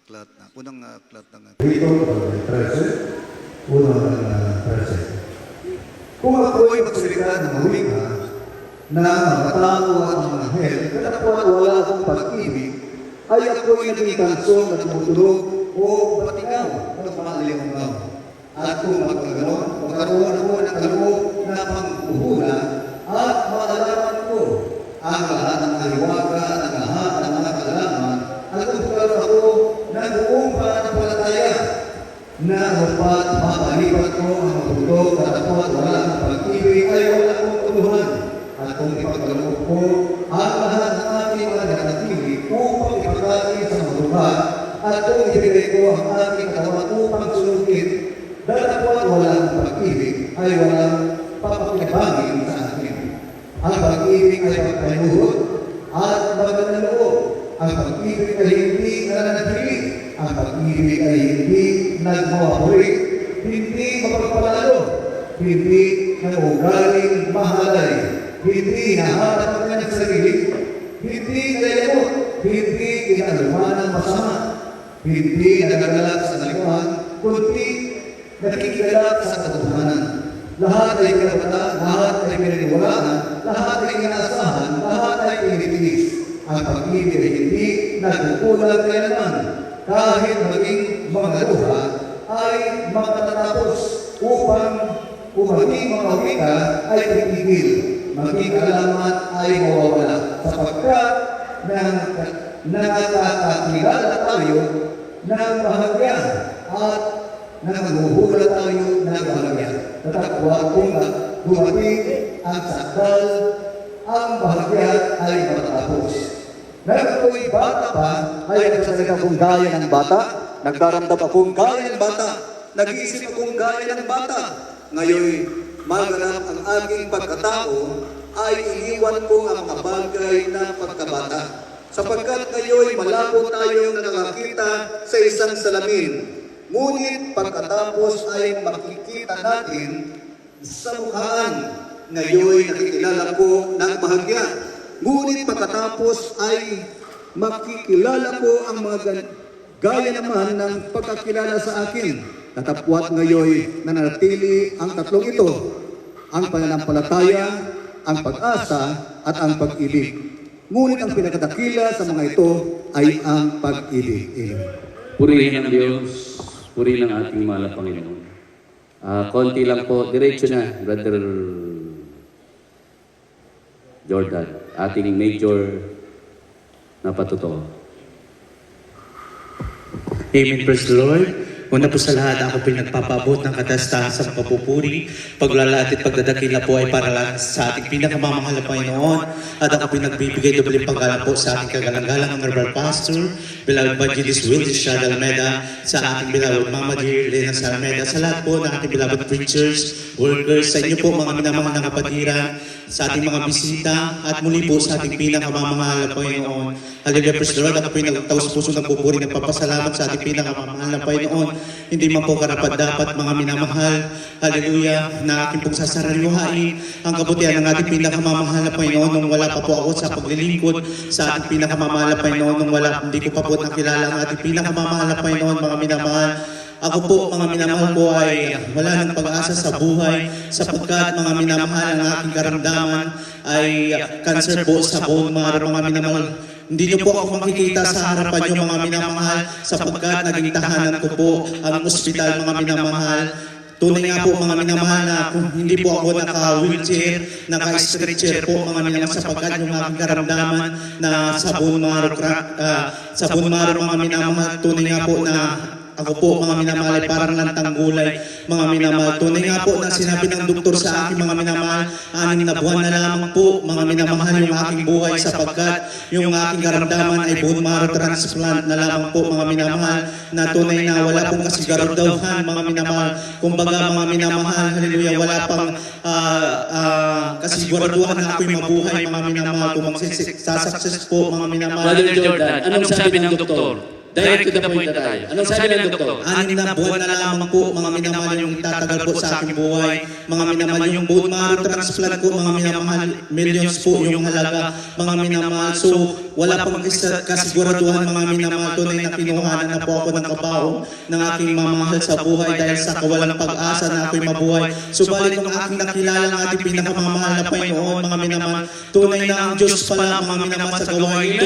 aklat na, unang aklat ng Dito, 13, unang 13. Kung ako'y magsalita ng mga wika na mga tao at mga anghel, katapuan wala akong pag-ibig, ay ako'y naging kansong na tumutulog o batigaw o maliwangaw. At kung magkaganon, magkaroon ako ng kaloob na pangkuhula at maalaman ko ang lahat ng aliwaga at ang lahat ng mga kalalaman at kung magkaroon ako ng buong pananampalataya na dapat mapalipat ko ang matulog at dapat wala ang pag-ibig ay wala akong tuluhan. At kung ipagkaloob ko ang lahat ng aking mga nanatili upang ipagkain sa matulog at kung ibigay ko ang aking katawan upang sunugin, dapat wala ang pag-ibig ay walang papakilabangin sa akin. Ang pag-ibig ay pagpanuhod at magandang loob. Ang pag-ibig ay hindi nananatili. Ang pag-ibig ay hindi nagmamahuli, hindi mapagpalalo, hindi nangugaling mahalay, hindi nahanap ang kanyang sarili, hindi kayamot, hindi kinalaman ng masama, hindi nagagalak sa naliwan, kundi nakikigalak sa katotohanan. Lahat ay karapatan, lahat ay pinaniwalaan, lahat ay inaasahan, lahat ay pinitiis. Ang pag-ibig ay hindi nagkukulang kailanman. Kahit maging mga luha ay matatapos upang maging mga wika ay titigil, maging alamat ay mawawala. Sapagkat nakakakilala tayo ng bahagya at nanguhula tayo ng bahagya. Tatakwa kung dumating ang sakdal, ang bahagya ay matatapos. Nagkako'y bata pa, ay nagsasalita akong gaya ng bata, nagdaramdam akong gaya ng bata, nag-iisip akong gaya ng bata. Ngayon, maganap ang aking pagkatao, ay iniwan ko ang mga bagay na pagkabata. Sapagkat ngayon, malabo tayong nakakita sa isang salamin. Ngunit pagkatapos ay makikita natin sa mukhaan. Ngayon, nakikilala ko ng bahagya. Ngunit pagkatapos ay makikilala ko ang mga gaya naman ng pagkakilala sa akin. Tatapwat ngayon nananatili ang tatlong ito, ang pananampalataya, ang pag-asa, at ang pag-ibig. Ngunit ang pinakadakila sa mga ito ay ang pag-ibig. Purihin ang Diyos, purihin ang ating mahal na Panginoon. Konti lang po, diretso na, Brother Jordan, ating major na patuto. Amen, praise the Lord. Una po sa lahat, ako po nagpapabot ng katastahan sa pagpupuri, paglalat at pagdadakila po ay para lang sa ating pinakamamahal na Panginoon. At ako po nagbibigay doble paggalang po sa ating kagalang-galang Honorable Pastor, beloved Evangelist Willis Shad Almeda, sa ating beloved Mama Dear Elena Almeda, sa lahat po ng ating beloved preachers, workers, sa inyo po mga minamahal na kapatiran, sa ating mga bisita, at muli po sa ating pinakamamahal na Panginoon. Hallelujah, praise the Lord. Ako po yung nagtaos-puso ng pupuri, nagpapasalamat sa ating pinakamamahal na Panginoon. Hindi man po karapat-dapat mga minamahal, hallelujah, na aking pong sasaraliwain ang kabutihan ng ating pinakamamahal na Panginoon nung wala pa po ako sa paglilingkod sa ating pinakamamahal na Panginoon, nung hindi ko pa po nakilala ang ating pinakamamahal na Panginoon, mga minamahal. Ako po, mga minamahal ko, ay wala ng pag-asa sa buhay sapagkat mga minamahal ang aking karamdaman ay cancer po sa bone marrow, mga minamahal. Hindi niyo po ako makikita sa harapan niyo, mga minamahal, sapagkat naging tahanan ko po ang ospital, mga minamahal. Tunay nga po, mga minamahal, na kung hindi po ako naka-wheelchair, naka-stretcher po, mga minamahal, sapagkat yung aking karamdaman na sa bone marrow, mga minamahal, tunay nga po na ako po, mga minamahal, ay parang lantang gulay, mga minamahal. Tunay nga po na sinabi ng doktor sa akin, mga minamahal, 6 na buwan na lamang po, mga minamahal, yung aking buhay, sapagkat yung aking karamdaman ay bone marrow transplant na lamang po, mga minamahal, na tunay na wala pong kasiguraduhan, mga minamahal. Kumbaga, mga minamahal, hallelujah, wala pang kasiguraduhan na ako'y mabuhay, mga minamahal. Kung magsasuccess po, mga minamahal. Brother Jordan, anong sabi ng doktor? Direct to the point na tayo. Anong sabi ng doktor? 6 na buwan na lamang po, mga minamahal, yung tatagal po sa aking buhay. Mga minamahal, yung bone marrow transplant ko, mga minamahal, millions po yung halaga, mga minamahal. So, wala pang kasiguraduhan mga minamahal, tunay na kinuhanan na po ako ng kabaong ng aking mamahal sa buhay dahil sa kawalang pag-asa na ako'y mabuhay. Subalit nung aking nakilala ang ating pinakamamahal na Panginoon, mga minamahal, tunay na ang Diyos pala, mga minamahal, sa gawain ito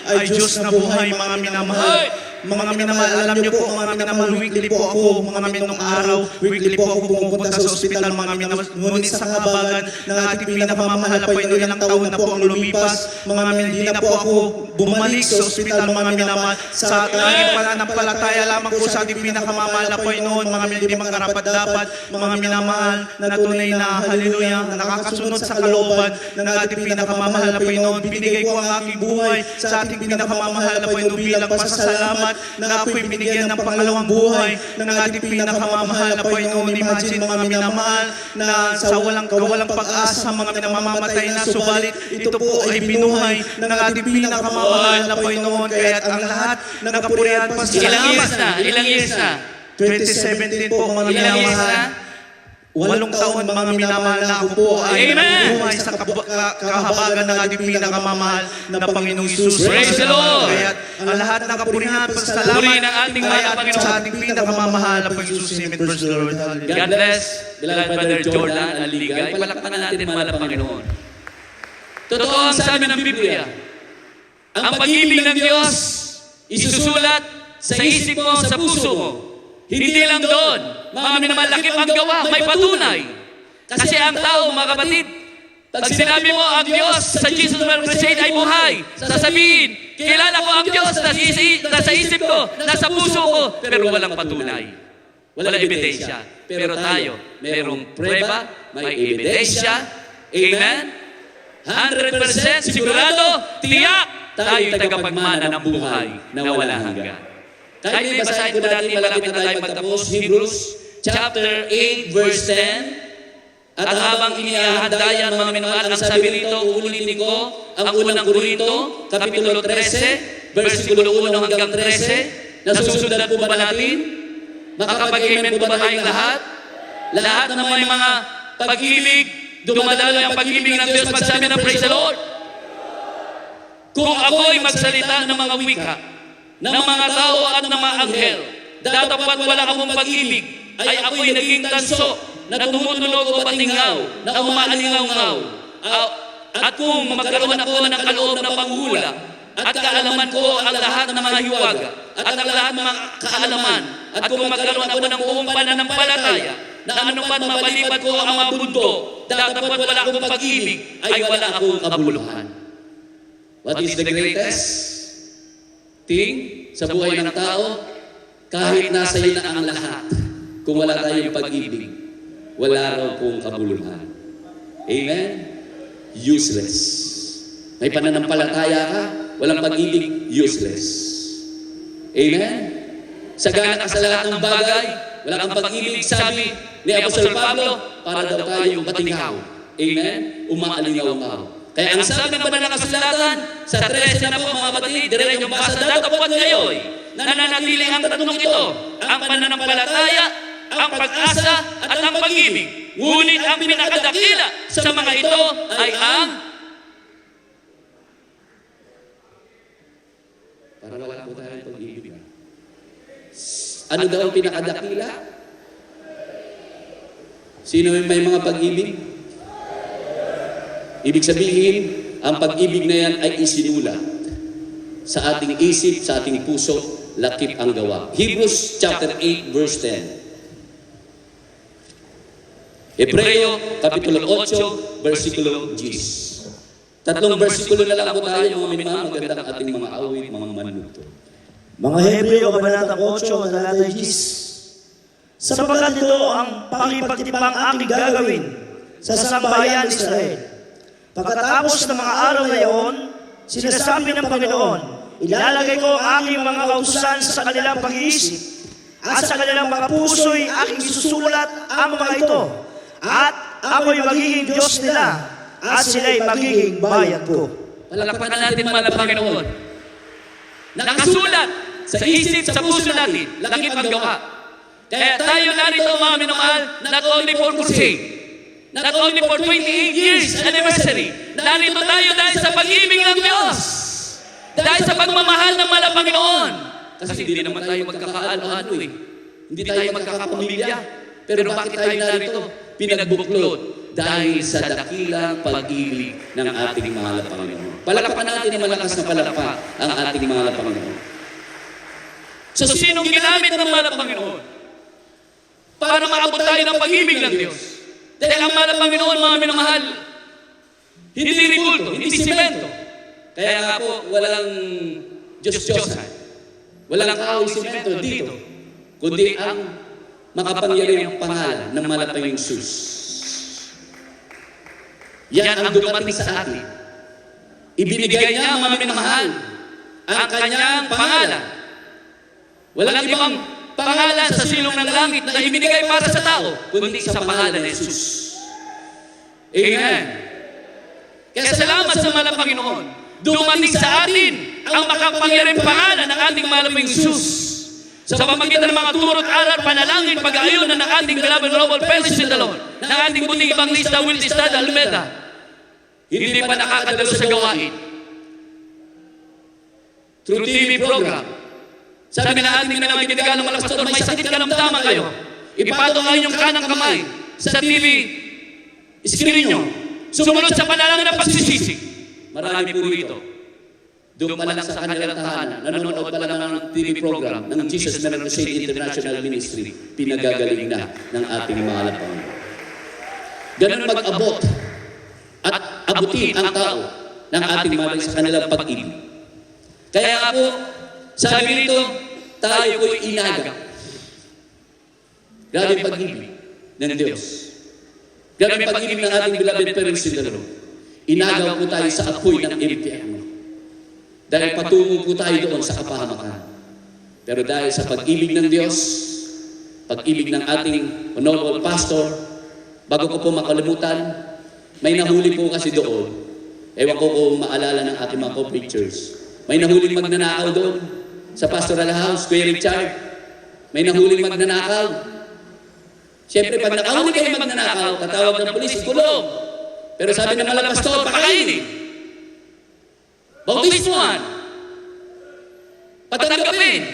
ay Diyos na buhay, mga minamahal. Mga minamahal, alam niyo po, mga minamahal, weekly po ako, mga minong araw, weekly po ako pumupunta sa ospital, mga minamahal. Ngunit sa kabagan ng ating pinakamamahal na Panginoon, ilang taon na po ang lumipas, mga hindi na po ako bumalik sa ospital, mga minamahal. Sa tanging pananampalataya lamang po sa ating pinakamamahal na Panginoon, mga hindi makarapat-dapat, mga minamahal, na tunay na haleluya, na nakakasunod sa kalooban ng ating pinakamamahal na Panginoon. Binigay ko ang aking buhay sa ating pinakamamahal na Panginoon bilang pasasalamat na ako'y binigyan ng pangalawang buhay ng ating pinakamamahal na Panginoon. Imagine mga minamahal na sa walang pag-asa, mga minamamatay na, subalit ito po ay binuhay ng ating pinakamamahal na Panginoon. Kaya't ang lahat ng kapurihan pa sa Ilang years na? 2017 po, mga minamahal. 8 taon, mga minamahal, na ako po ay buhay sa kahabagan ng ating pinakamamahal na Panginoong Isus. Praise the Lord! Kaya ang lahat ng kapurihan, pasalamat, Purihin ang ating mahal na Panginoon. sa ating pinakamamahal na Panginoong Isus. Amen. Praise the Lord. Hallelujah. God bless, beloved Brother Jordan Aligay. Palakpakan natin mahal na Panginoon. Totoo ang sabi ng Biblia. Ang pag-ibig ng Diyos isusulat sa isip mo, sa puso mo. Hindi lang doon, mga minamalakip ang gawa, may patunay. Kasi ang tao, mga kapatid, pag sinabi mo ang Diyos sa Jesus Well Crusade ay buhay, sasabihin, kilala ko ang Diyos, nasa isip ko, nasa puso ko, pero walang patunay. Walang ebidensya. Pero tayo, merong prueba, may ebidensya. Amen? 100% sigurado, tiyak, tayo'y tagapagmana ng buhay na walang hanggan. Kahit may basahin ko natin, malapit na tayo magtapos, Hebrews chapter 8 verse 10. At habang inihahanda yan, mga minamahal, ang sabi rito, uulitin ko ang unang Korinto, kapitulo 13, versikulo 1 hanggang 13. Nasusundan po ba natin? Makakapag-amen po ba tayong lahat? Lahat na may mga pag-ibig, dumadalo ang pag-ibig ng Diyos, magsabi ng praise the Lord. Kung ako'y magsalita ng mga wika, ng mga tao at ng mga anghel, datapat wala akong pag-ibig, ay ako'y naging tanso, na tumutunog o patingaw, na umaalingaw-ngaw. At kung magkaroon ako ng kaloob na panghula, at kaalaman ko ang lahat ng mga hiwaga, at ang lahat ng mga kaalaman, at kung magkaroon ako ng buong pananampalataya, na anuman mapalipad ko ang mga bundo, datapat wala akong pag-ibig, ay wala akong kabuluhan. What is the greatest thing sa buhay ng tao? Kahit nasa iyo na ang lahat, kung wala tayong pag-ibig, wala raw pong kabuluhan. Amen? Useless. May pananampalataya ka, walang pag-ibig, useless. Amen? Sagana ka sa lahat ng bagay, wala kang pag-ibig, sabi ni Apostol Pablo, para daw tayong patingaw. Amen? Umaalingaw-ngaw. Kaya ang sabi ng banal na kasulatan, sa 13 na po mga kapatid, dire yung basa, datapot ngayon, nananatili ang tatlong ito, ang pananampalataya, ang pag-asa, at ang pag-ibig. Ngunit ang pinakadakila sa mga ito ay ang para wala po tayong pag-ibig. Ano daw ang pinakadakila? Sino may mga pag-ibig? Ibig sabihin, ang pag-ibig na yan ay isinulat sa ating isip, sa ating puso, lakip ang gawa. Hebrews chapter 8 verse 10. Hebreo kapitulo 8 versikulo 10. Tatlong versikulo na lang po tayo, mga minamahal, magandang ating mga awit, mga manuto. Mga Hebreo, kabanatang 8, talata 10. Sapagkat ito ang pangipagtipang aking gagawin sa sambahayan ng Israel. Pagkatapos ng mga araw na iyon, sinasabi ng Panginoon, ilalagay ko ang aking mga kautusan sa kanilang pag-iisip at sa kanilang mga puso'y aking isusulat ang mga ito. At ako'y magiging Diyos nila at sila'y magiging bayan ko. Palakpakan natin mahal na Panginoon. Nakasulat sa isip, sa puso natin, lakip ang gawa. Kaya tayo narito mga minamahal, not only for crusade, not only for 28 years anniversary, narito tayo dahil sa pag-ibig ng Diyos. Dahil sa pagmamahal ng mahal na Panginoon. Kasi hindi naman tayo magkakaano-ano eh. Hindi tayo magkakapamilya. Pero bakit tayo narito? Pinagbuklod dahil sa dakilang pag-ibig ng ating mahal na Panginoon. Palakpakan natin ng malakas na palakpak ang ating mahal na Panginoon. So sinong ginamit ng mahal na Panginoon? Para maabot tayo ng pag-ibig ng Diyos. Dahil ang mahal na Panginoon, mga minamahal, hindi ribulto, hindi simento. Kaya nga po, walang Diyos-Diyosan. Walang kahoy simento dito. Kundi ang makapangyarihang pangalan ng mahal na Panginoong Jesus. Yan ang dumating sa atin. Ibinigay niya, mga minamahal, ang kanyang pangalan. Walang ibang pangalan sa silong ng langit na ibinigay para sa tao, kundi sa pangalan ni Jesus. Amen. Kaya salamat sa mahal na Panginoon. Dumating sa atin ang makapangyarihang pangalan ng ating mahal na Panginoong Jesus. Sa pamagitan ng mga turo at aral, panalangin, pag-aayunan ng ating beloved Robert Pensis in the Lord, ng ating buting Evangelista Will Estrada Almeda, hindi pa nakakadalo sa gawain. Through TV program, sabi na ating minamigitigan ng mga pastor, may sakit ka ng tama kayo. Ipatong ang inyong kanang kamay sa TV screen nyo. Sumunod sa panalangin ng pagsisisi. Marami po rito. Doon pa lang sa kanilang tahanan, nanonood pa lang ng TV program ng Jesus Miracle Crusade International Ministry, pinagagaling na ng ating mahal na Panginoon. Ganun mag-abot at abutin ang tao ng ating mahal sa kanilang pag-ibig. Kaya nga po, sabi rito, tayo ko'y inaga. Grabe pag-ibig ng Diyos. Grabe pag-ibig ng ating beloved parents in the Lord. Inagaw po tayo sa apoy ng impyerno. Dahil patungo po tayo doon sa kapahamakan. Pero dahil sa pag-ibig ng Diyos, pag-ibig ng ating honorable pastor, bago ko po makalimutan, may nahuli po kasi doon. Ewan ko kung maalala ng ating mga co-preachers. May nahuling magnanakaw doon sa pastoral house, Kuya Richard. May nahuling magnanakaw. Siyempre, pag nakahuli kayo magnanakaw, tatawag ng pulis, ikulong. Pero sabi ng mga pastor, pakainin. Bautismuhan. Patanggapin.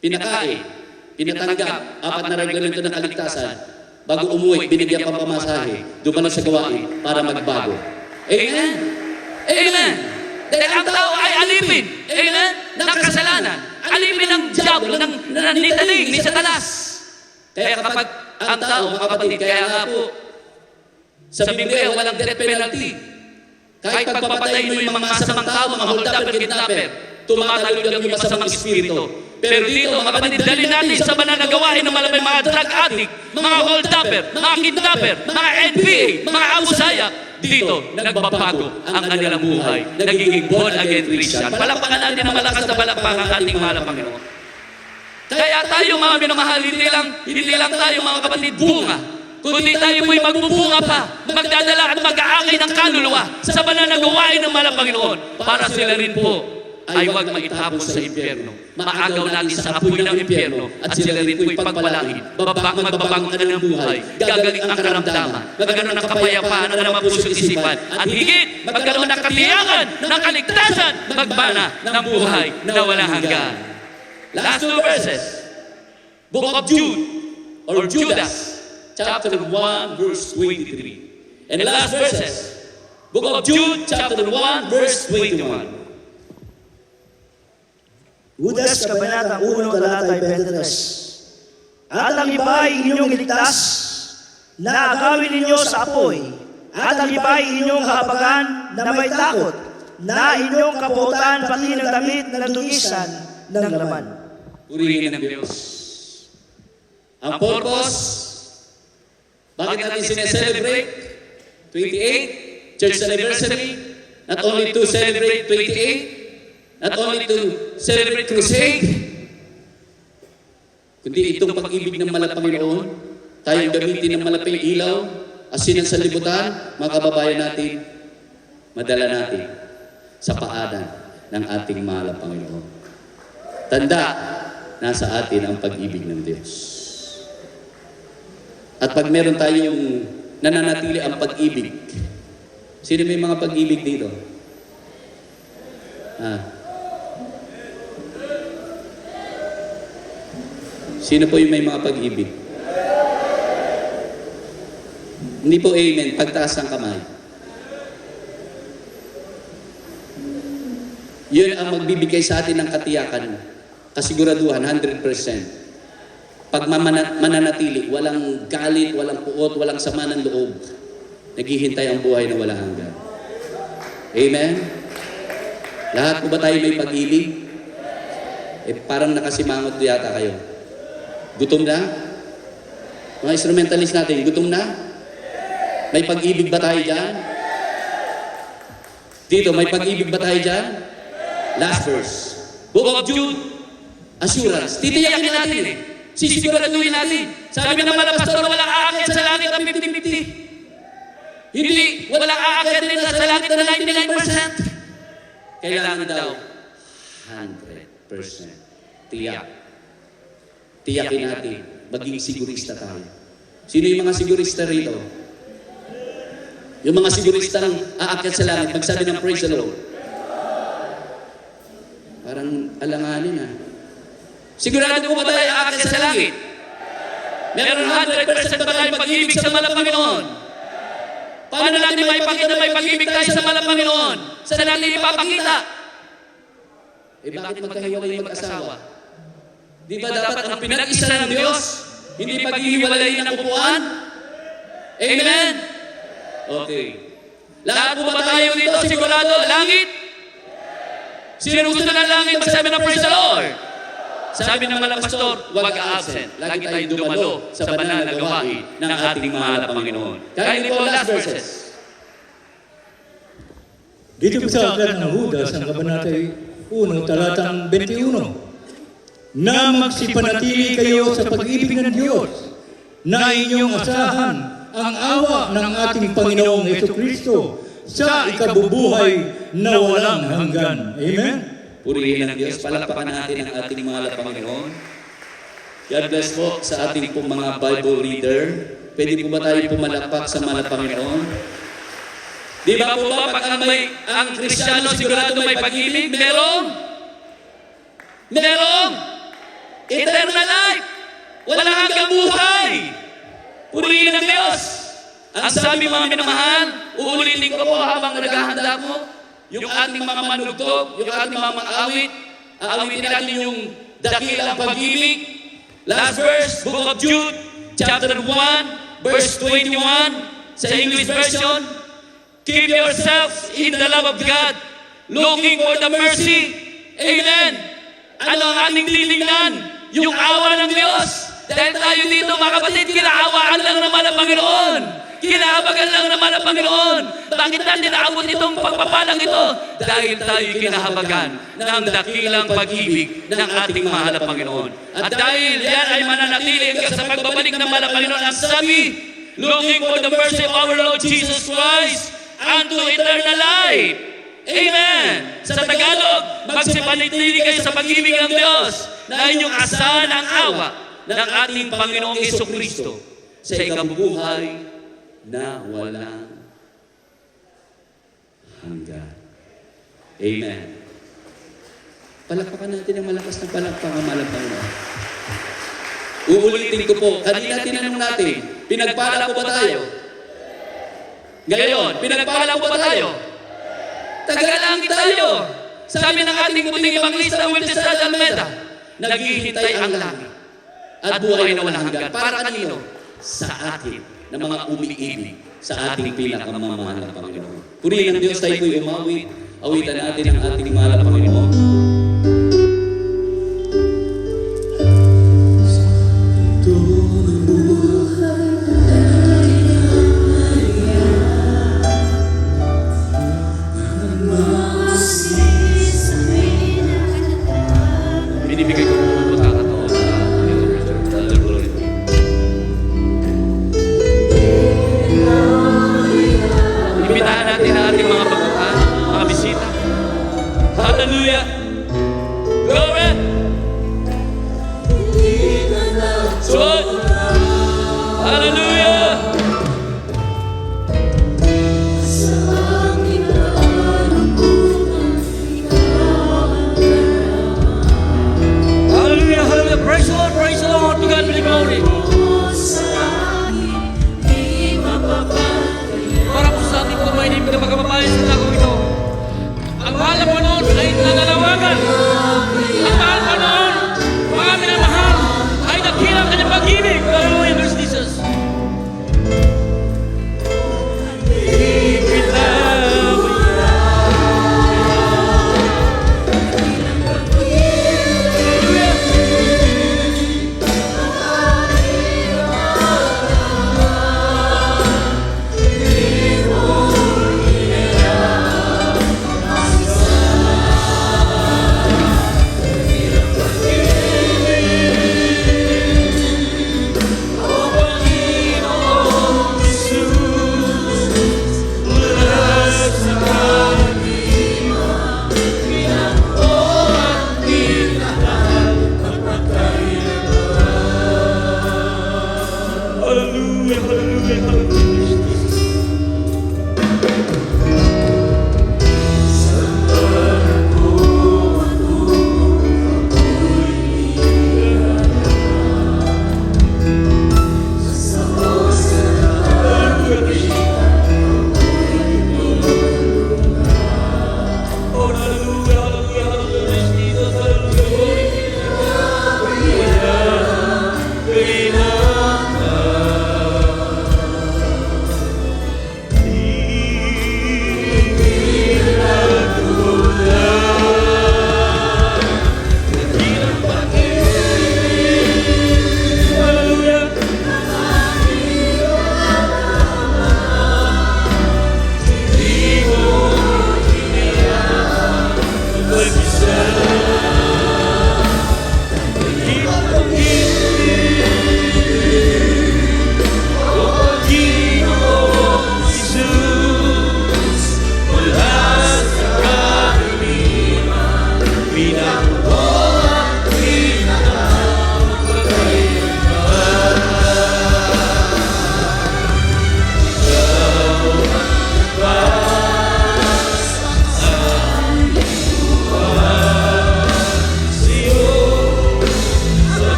Pinakain. Pinatanggap. 4 na reglamento ng kaligtasan. Bago umuwi, binigyan pang pamasahe. Dumalo sa gawain para magbago. Amen? Amen? Dahil ang tao ay alipin. Amen? Ng kasalanan. Alipin ng diablo, ng nitaling, ni Satanas. Kaya kapag ang tao, mga kapatid, kaya nga po, sa Biblia, walang death penalty. Kahit pagpapatay mo yung mga masamang tao, mga hold-upper, kidnapper, tumatalo lang yung masamang espiritu. Pero dito, mga kapatid, dalhin natin sa banal na gawain ng malamay mga drug addict, mga hold-upper, mga kidnapper, mga NPA, mga abusaya, dito, nagbabago ang kanilang buhay. Nagiging born-again Christian. Palakpakan natin na malakas na palakpakan ang ating mahal na Panginoon. Kaya tayo, mga minamahal, hindi lang tayo, mga kapatid, bunga. Kundi tayo po'y magbubunga pa, magdadala at mag-aakay ng kaluluwa sa banal na gawain ng mahal na Panginoon para sila rin po ay huwag maitapon sa impyerno. Maagaw natin sa apoy ng impyerno at sila rin po'y pagpalain. Magbabago na ng buhay, gagaling ang karamdaman, magkaroon ng kapayapaan na naman puso isipan at higit magkaroon ng katiyakan ng kaligtasan, magbana ng buhay na walang hanggan. Last 2 verses. Book of Jude or Judas. Chapter 1, verse 23. And the last verses. Book of Jude, chapter 1, verse 21. Judas, Kabanata 1, Talatay 23. At ang iba ay inyong iligtas, na agawin ninyo sa apoy, at ang iba ay inyong habagan na may takot, na inyong kapuotan pati ng damit na dugisan ng laman. Purihin ng Diyos. Ang purpose, bakit natin sineselebrate 28, church anniversary, not only to celebrate 28, not only to celebrate crusade, kundi itong pag-ibig ng mahal na Panginoon, tayong gamitin ng malaping ilaw, asinan sa libutan, mga kababayan natin, madala natin sa paanan ng ating mahal na Panginoon. Tanda, nasa atin ang pag-ibig ng Diyos. At pag meron tayong nananatili ang pag-ibig, sino may mga pag-ibig dito? Sino po yung may mga pag-ibig? Hindi po amen, pagtaas ng kamay. Yun ang magbibigay sa atin ng katiyakan, kasiguraduhan, 100%. Pag mananatili, walang galit, walang puot, walang sama ng loob, naghihintay ang buhay na walang hanggan. Amen? Lahat po ba tayo may pag-ibig? Parang nakasimangot yata kayo. Gutom na? Mga instrumentalist natin, gutom na? May pag-ibig ba tayo dyan? Dito, may pag-ibig ba tayo dyan? Last verse. Book of Jude, assurance. Titiyakin natin eh. Sisiguraduhin natin. Sabi naman na pastor, walang aakyat sa langit na 50-50. Hindi, walang aakyat din sa langit na 99%. Kailangan daw 100%. Tiyak. Tiyakin natin. Maging sigurista tayo. Sino yung mga sigurista rito? Yung mga sigurista ng aakyat sa langit, magsabi ng praise the Lord. Parang alanganin ha. Sigurado po ba tayo aakyat sa langit? Meron 100% ba tayo pag-ibig sa mahal na Panginoon? Paano natin may pakita na may pag-ibig tayo sa mahal na Panginoon? Saan natin ipapakita? Bakit magkahiwalay mag-asawa? Di ba dapat ang pinag-isa ng Diyos, hindi paghihiwalay ng upuan? Amen? Okay. Lahat po ba tayo dito sigurado? Langit? Sino gusto ng langit? Magsabi ng praise the Lord. Sabi ng mga pastor, huwag absent. Lagi tayo dumalo sa banal na gawain ng ating mahal na Panginoon. Kaya ito last verses. Dito po sa aklat ng Judas, ang kabanatay 1, talatang 21, na magsipanatili kayo sa pag-ibig ng Diyos, na inyong asahan ang awa ng ating Panginoong Jesucristo sa ikabubuhay na walang hanggan. Amen? Purihin ang Diyos. Palakpakan natin ang ating mahal na Panginoon. God bless po sa ating pong mga Bible reader. Pwede po ba tayo pumalakpak sa mahal na Panginoon? Di ba po ba pag ang Kristiyano sigurado may pag-ibig? Merong? Eternal life! Walang hanggang buhay! Purihin ang Diyos! Ang sabi mga minamahal, uulitin ko po habang naghahanda mo, yung ating mga manugtog, yung ating mga awit, aawitin natin yung dakilang pag-ibig. Last verse, Book of Jude, chapter 1, verse 21, sa English version, keep yourselves in the love of God, looking for the mercy. Amen. Ano ang ating titingnan? Yung awa ng Diyos. Dahil tayo dito, mga kapatid, kinaawaan lang naman ang Panginoon. Kinahabagan lang naman ang Panginoon. Bakit natin naabot itong pagpapalang ito? Dahil tayo kinahabagan ng dakilang pag-ibig ng ating mahal na Panginoon. At dahil yan ay mananatili hanggang sa pagbabalik ng mahal na Panginoon, ang sabi, looking for the mercy of our Lord Jesus Christ unto eternal life. Amen! Sa Tagalog, magsipanatili kayo sa pag-ibig ng Diyos na inyong asahan ang awa ng ating Panginoong Jesucristo sa ikabubuhay na walang hanggan. Amen. Palakpakan natin ang malakas na palakpakan, mahal na Panginoon. Uulitin ko po, kanina tinanong natin, pinagpala po ba tayo? Ngayon, pinagpala po ba tayo? Tagalangit tayo. Sabi ng ating muting evangelista Wilson Almeida, naghihintay ang langit at buhay na walang hanggan. Para kanino? Sa atin, na mga umiibig sa ating pinakamamahal na Panginoon. Purihin ng Diyos, tayo po'y umawit. Awitan natin ang ating mahal na Panginoon. Binibigay ko po pagkakataon sa imbitahan natin ang ating mga baguhan, mga bisita. Hallelujah! Glory! Son! Hallelujah!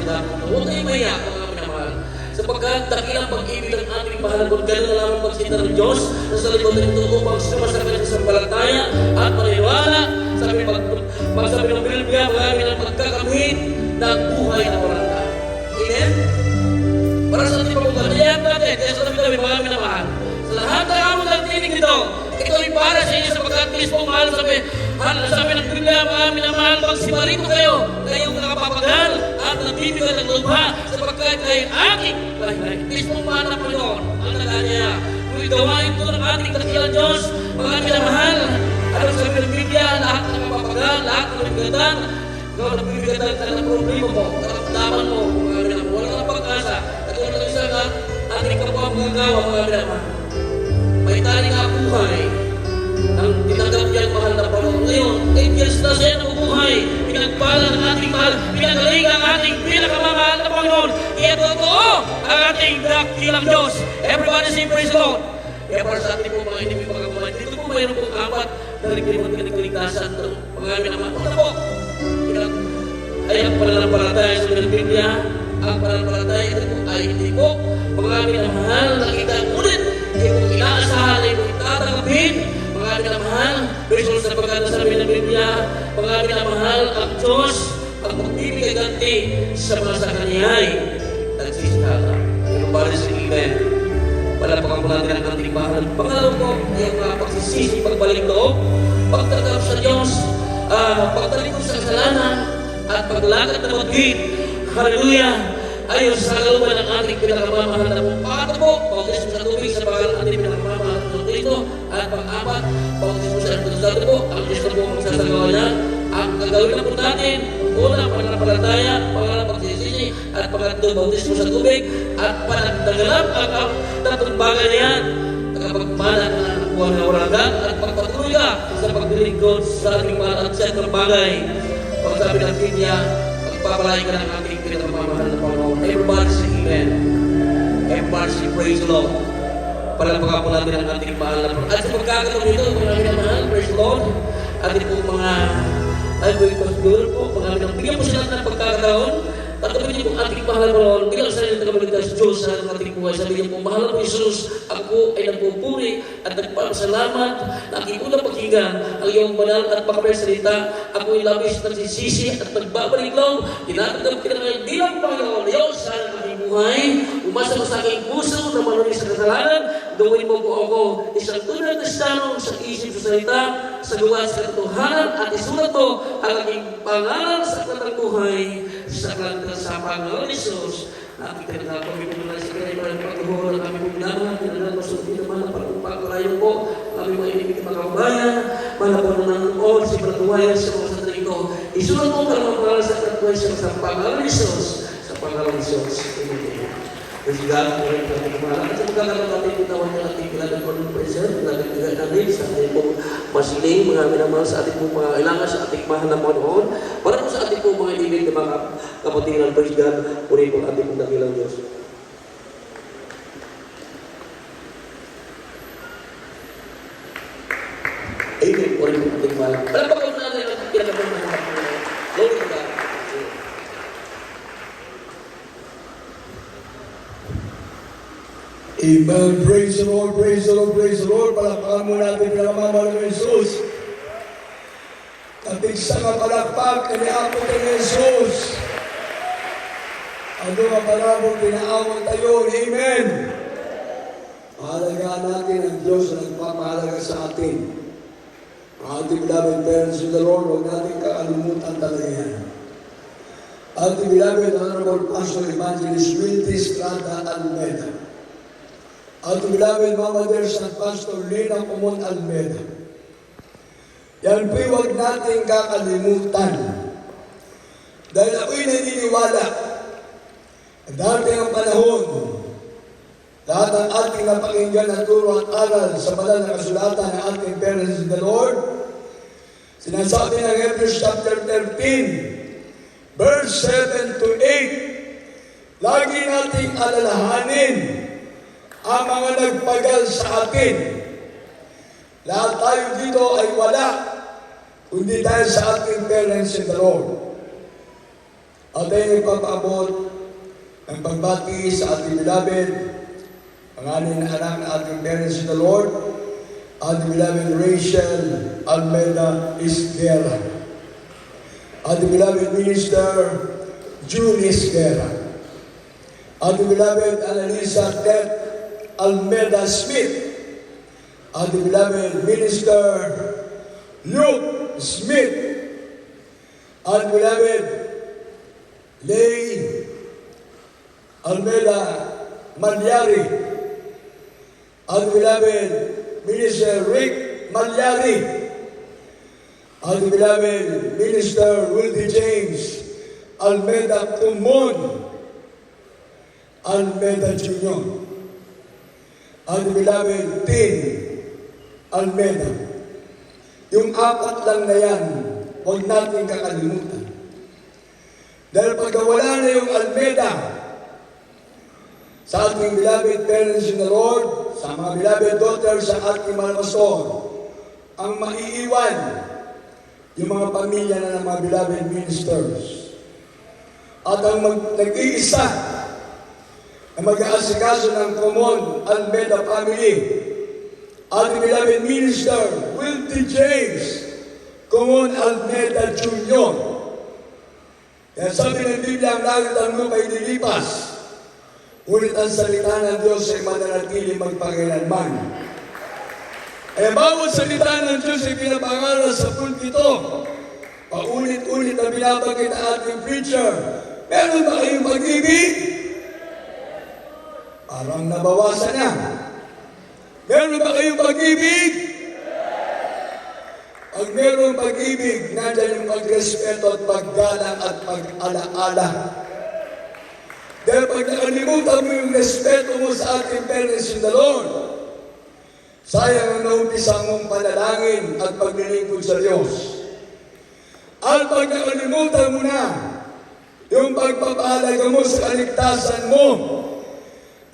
dapon. Huwag kayong mahiya, mga minamahal. Sapagkat dakilang pag-ibig ng ating mahal kung gano'n na lamang pagsinta ng Diyos na sa likod ng ito upang sumasakit sa palataya at maniwala. Sabi ng Biblia, marami ng magkakamit ng buhay na walang. Amen? Para sa ating pagkakaliyan natin, kaya sa tabi-tabi, mga minamahal. Sa lahat ng amon ng tinig nito, ito ay para sa inyo sapagkat mismo mahal sabi ng Biblia, mga minamahal, magsibarito kayo, kayong nakapapagal at nabibigyan ng lubha sapagkat kayo aking lahi-lahi. Mismo mahal na Panginoon, ang naganyaya. Kung gawain ito ng ating dakilang Diyos, mga minamahal, ano sabi ng Biblia, lahat ng nakapapagal, lahat ng nabibigatan, ikaw nabibigatan ng problema mo, karamdaman mo, mga minamahal, wala kang pag-asa, katulad ng isang ating kapwa mga gawa, mga minamahal. May tali nga buhay ang tinanggap niyang mahal na Panginoon. Ngayon, 8 years na siya nabubuhay. Pinagpala ng ating mahal, pinagaling ang ating pinakamamahal na Panginoon. Kaya totoo ang ating dakilang Diyos. Everybody say praise the Lord. Kaya para sa ating po mga inibig pagkakumain, dito po mayroon pong apat na kaligtasan ng mga minamahal. Ano po? Ay ang pananampalataya sa mga Biblia. Ang pananampalataya ito po ay hindi po mga minamahal nakita ulit. Kaya kung inaasahan ay kung itatanggapin, mga minamahal, based sa pagkakasabi ng Biblia, mga minamahal, ang Diyos ang magbibigay ganti sa mga sa Kanya'y nagsisala. Pero para sa Amen. Palapakan po natin ang ating mahal. Pangalaw po, yung pagsisisi, pagbalik loob, pagtanggap sa Diyos, pagtalikod sa kasalanan, at paglakad na mag-gate. Hallelujah! Ayon sa kalooban ng ating pinakamamahal na pong pangatlo po, bautismo sa tubig sa pangalan ng ating pinakamamahal na Kristo. At pang-apat, bautismo sa Espiritu Santo po, ang Diyos na po ang magsasagawa niya. Ang gagawin na po natin, una, pananampalataya, pangalan, pagsisisi, at pangatlo, bautismo sa tubig, at panagdagalap ang tatlong bagay na yan. Nakapagmana ka na nakuha ng waragan, at pagpatuloy ka sa paglilingkod sa ating mga at sentral bagay. Pagsabi ng Biblia, pagpapalay ka ng ating pinakamamahal na Panginoon. Everybody say Amen. Everybody say praise the Lord. Palapakan po natin ang ating mahal na Panginoon. At sa pagkakataon nito, mga minamahal, praise the Lord. Atin po mga pastor po, mga minamahal. Bigyan po sila ng pagkakataon. Tatapin niyo po ating mahal na Panginoon. Bigyan sa inyo tagabalitas Diyos sa ating buhay. Sabi niyo po, mahal po Jesus, ako ay nagpupuri at nagpapasalamat na aking unang pakinggan ang iyong banal at makapersalita. Ako ay labis nagsisisi at nagbabalik loob. Tinatanggap kita ngayon bilang Panginoon. Diyos sa aking buhay. Umasa mo sa aking puso na manunin sa kasalanan. Gawin mo po ako isang tunay na Kristiyano sa isip sa salita, sa gawa sa katotohanan at isulat mo ang aking pangalan sa katang buhay sa Panginoon Jesus. Nakita na kami po na sa kanya para paghuhuro ng aming pagdama, pinagdama sa naman ang pagpapalayo po, aming mga inibig na kabayan, malapon ng all sa pagkawayan sa mga sandali ko. Isulat mo para mapagal sa kataway sa Panginoon Jesus. Sa Panginoon Jesus. Praise God, maraming pagkakamala. At sa pagkakaroon natin, pitawan niya natin kailangan po ng present, kailangan bigay natin sa ating pong masiling, mga minamahal sa ating pong mga kailangan sa ating mahal na Panginoon. Para po sa ating pong mga ibig na mga kapatiran, praise God, puri po ating pong dakilang Diyos. Amen, puri po ating mahal. Para po natin ang kailangan po ng mga Panginoon. Glory to God. Amen. Praise the Lord, praise the Lord, praise the Lord. Palakpakan mo natin pinakamamahal ng Jesus. Katig sa kapalakpak, kaniapot ng Jesus. Ano ang palabong pinaawang tayo. Amen. Mahalagaan natin ang Diyos na nagpapahalaga sa atin. Ang ating beloved parents in the Lord, huwag natin kakalimutan talaga yan. Ating beloved Honorable Pastor Evangelist Wilty Estrada Almeida. Ating beloved Mama Dears at Pastor Lina Pumon Almeida. Yan po'y huwag natin kakalimutan. Dahil ako'y naniniwala na dati ang panahon, lahat ng ating napakinggan at turo at aral sa banal na kasulatan ng ating parents in the Lord, sinasabi ng Hebrews chapter 13, verse 7 to 8, lagi nating alalahanin ang mga nagpagal sa atin. Lahat tayo dito ay wala, kundi dahil sa ating parents in the Lord. At tayo nagpapaabot ng pagbati sa ating beloved, ang aning anak na ating parents in the Lord, ating beloved Rachel Almeida Isguera, ating beloved Minister June Isguera, ating beloved Annalisa Tet Almeida Smith, ating beloved Minister Luke Smith, ating beloved Lay Almeida Malyari, ating beloved Minister Rick Malyari, ating beloved Minister Wildy James Almeida Kumon Almeida Jr., ating beloved Tin Almeida. Yung apat lang na yan, huwag natin kakalimutan. Dahil pagkawala na yung Almeida sa ating beloved parents in the Lord, sa mga beloved daughters sa ating mga pastor, ang maiiwan, yung mga pamilya na ng mga beloved ministers. At ang nag-iisa na mag-aasikaso ng Common Almeida family, ating beloved minister, Wildy James Common Almeida Jr. Kaya sabi ng Biblia, ang langit ang lupa ay nilipas, ngunit ang salita ng Diyos ay mananatili magpakailanman. Kaya bawat salita ng Diyos ay pinapangaral sa pulpito. Paulit-ulit na binabagay na ating preacher, meron ba kayong pag-ibig? Parang nabawasan na. Meron ba kayong pag-ibig? Pag mayroong pag-ibig, nandiyan yung pagrespeto at paggalang at pag-alaala. Dahil pag nakalimutan mo yung respeto mo sa ating parents in the Lord, sayang ang naumpisa mong panalangin at paglilingkod sa Diyos. At pag nakalimutan mo na yung pagpapahalaga mo sa kaligtasan mo,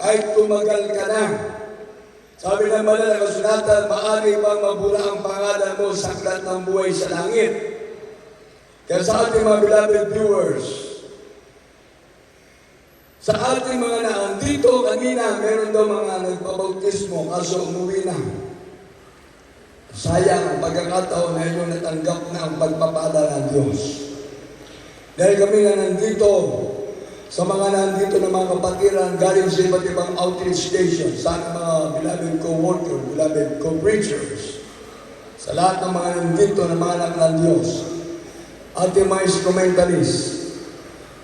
ay tumagal ka na. Sabi ng banal na kasulatan, maaari pang mabura ang pangalan mo sa aklat ng buhay sa langit. Kaya sa ating mga beloved viewers, sa ating mga naandito kanina, meron daw mga nagpabautismo kaso umuwi na. Sayang ang pagkakataon na inyong natanggap na ang pagpapala ng Diyos. Dahil kami na nandito, sa mga nandito na mga kapatiran galing sa iba't ibang outreach station, sa aking mga beloved co-workers, beloved co-preachers, sa lahat ng mga nandito na mga anak ng Diyos, ating mga instrumentalists,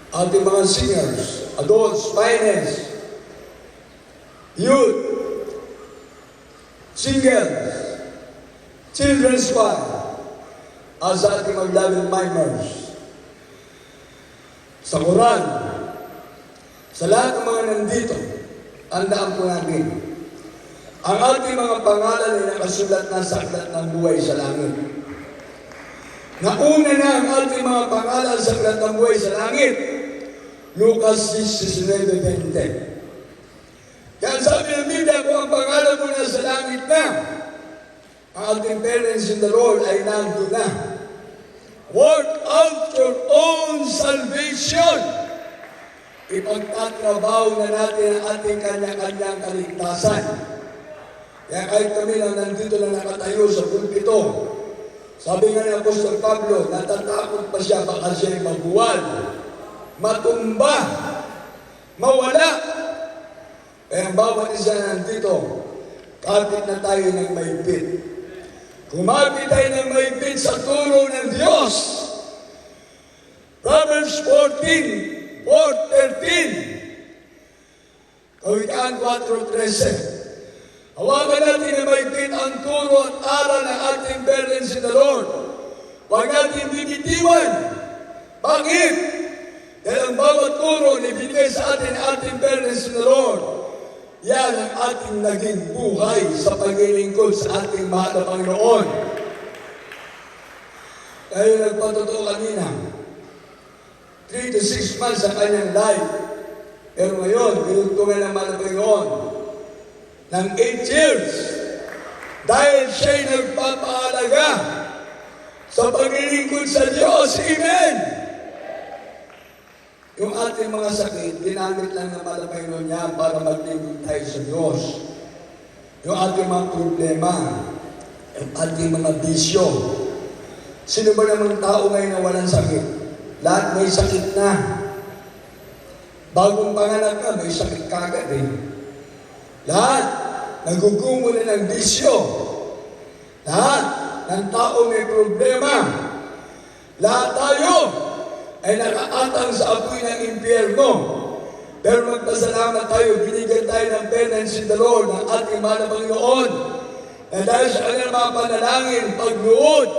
ating mga singers, adults, finance, youth, singles, children's choir, at sa ating mga beloved mimers, sa Quran, sa lahat ng mga nandito, tandaan po natin, ang ating mga pangalan ay nakasulat na sa aklat ng buhay sa langit. Nauna na ang ating mga pangalan sa aklat ng buhay sa langit. Lucas 6:19-20. Kaya sabi ng Biblia, kung ang pangalan mo na sa langit na, ang ating parents in the Lord ay nandun na. Work out your own salvation. Ipagtatrabaho na natin ang ating kanya-kanyang kaligtasan. Kaya kahit kami lang nandito na nakatayo sa pulpito, sabi nga ng Apostol Pablo, natatakot pa siya baka siya'y mabuwal, matumba, mawala. Kaya ang bawat isa nandito, kapit na tayo ng maigpit. Kumapit tayo ng maigpit sa turo ng Diyos. Proverbs 14:13. Kawikaan 4:13. Hawakan natin na maigpit ang turo at aral ng ating parents in the Lord. Huwag natin bibitiwan. Bakit? Dahil ang bawat turo na ibigay sa atin ating parents in the Lord, yan ang ating naging buhay sa paglilingkod sa ating mahal na Panginoon. Kaya nagpatotoo kanina, 3 to 6 months sa kanyang life. Pero ngayon, binugtungan ng mahal na Panginoon ng 8 years. Dahil siya'y nagpapahalaga sa paglilingkod sa Diyos. Amen! yung ating mga sakit, ginamit lang naman ng Panginoon niya para maglingkod tayo sa Diyos. Yung ating mga problema, yung ating mga bisyo. Sino ba namang tao ngayon na walang sakit? Lahat may sakit na. Bagong panganak ka, may sakit kagad eh. Lahat, nagugumo na ng bisyo. Lahat ng tao may problema. Lahat tayo ay nakaatang sa apoy ng impyerno. Pero magpasalamat tayo, binigyan tayo ng penance in the Lord ng ating mahal na Panginoon. Na dahil sa kanyang mga panalangin, pagluod,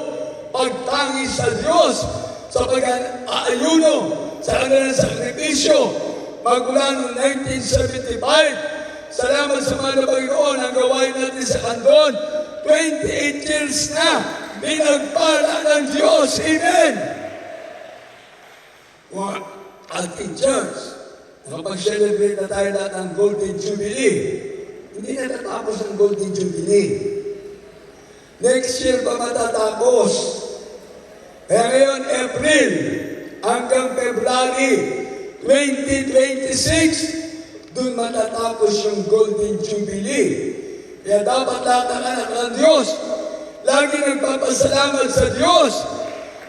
pagtangi sa Diyos, sa pag-aayuno, sa kanilang sakripisyo, magmula noong 1975, salamat sa mahal na Panginoon, ang gawain natin sa Kandon, 28 years na, binagpala ng Diyos. Amen! Mga ating church, nakapag-celebrate na tayo lahat ng Golden Jubilee. Hindi natatapos ang Golden Jubilee. Next year pa matatapos. Kaya ngayon, April hanggang February 2026, doon matatapos yung Golden Jubilee. Kaya dapat lahat ng anak ng Diyos, lagi nagpapasalamat sa Diyos.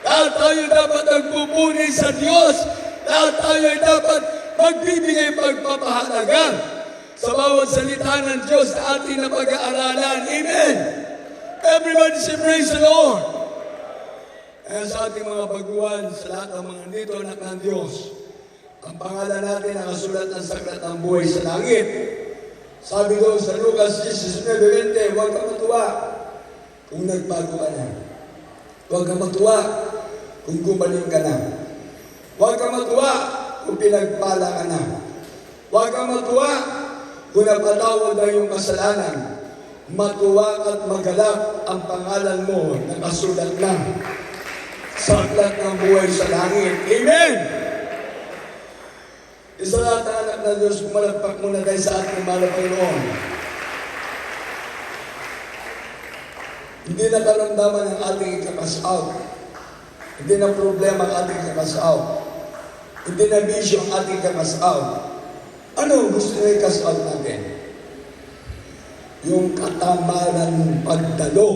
Lahat tayo dapat nagpupuni sa Diyos. Lahat tayo dapat magbibigay pagpapahalaga sa bawat salita ng Diyos na ating napag-aaralan. Amen! Everybody say praise the Lord! Kaya sa ating mga baguhan, sa lahat ng mga nito anak ng Diyos, ang pangalan natin nakasulat ng saklat ng buhay sa langit. Sabi doon sa Lucas 16:20, huwag ka matuwa kung nagbago ka na. Huwag ka matuwa kung gumaling ka na. Huwag ka matuwa kung pinagpala ka na. Huwag ka matuwa kung napatawad na yung kasalanan. Matuwa at magalak ang pangalan mo na nakasulat na sa aklat ng buhay sa langit. Amen! Isa lahat ang anak ng Diyos, pumalagpak muna tayo sa ating mahal na Panginoon. Hindi na karamdaman ang ating ikakas-out. Hindi na problema ang ating ikakas-out. Hindi na bisyo ang ating ikakas-out. Ano gusto na ikas-out natin? Yung katamaran pagdalo.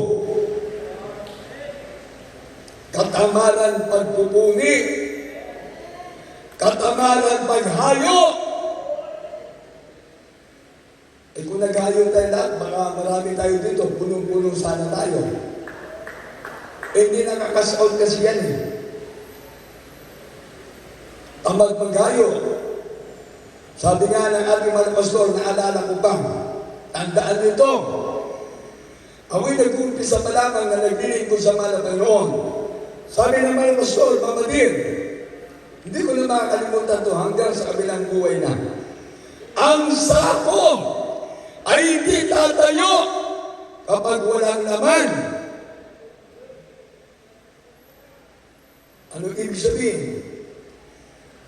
Katamaran pagpupuni. Katamaran paghayo. Eh kung naghayo tayo lahat, baka marami tayo dito, punong-puno sana tayo. Eh hindi nakaka-out kasi yan eh. Ang magpaghayo, sabi nga ng ating mga pastor, naalala ko pa, tandaan nito. Ako'y nag-umpisa pa lamang na nagdinig ko sa mga Panginoon. Sabi ng mga pastor, Mama Dear, hindi ko na makakalimutan to hanggang sa kabilang buhay na. Ang sako ay hindi tatayo kapag walang laman. Ano ibig sabihin?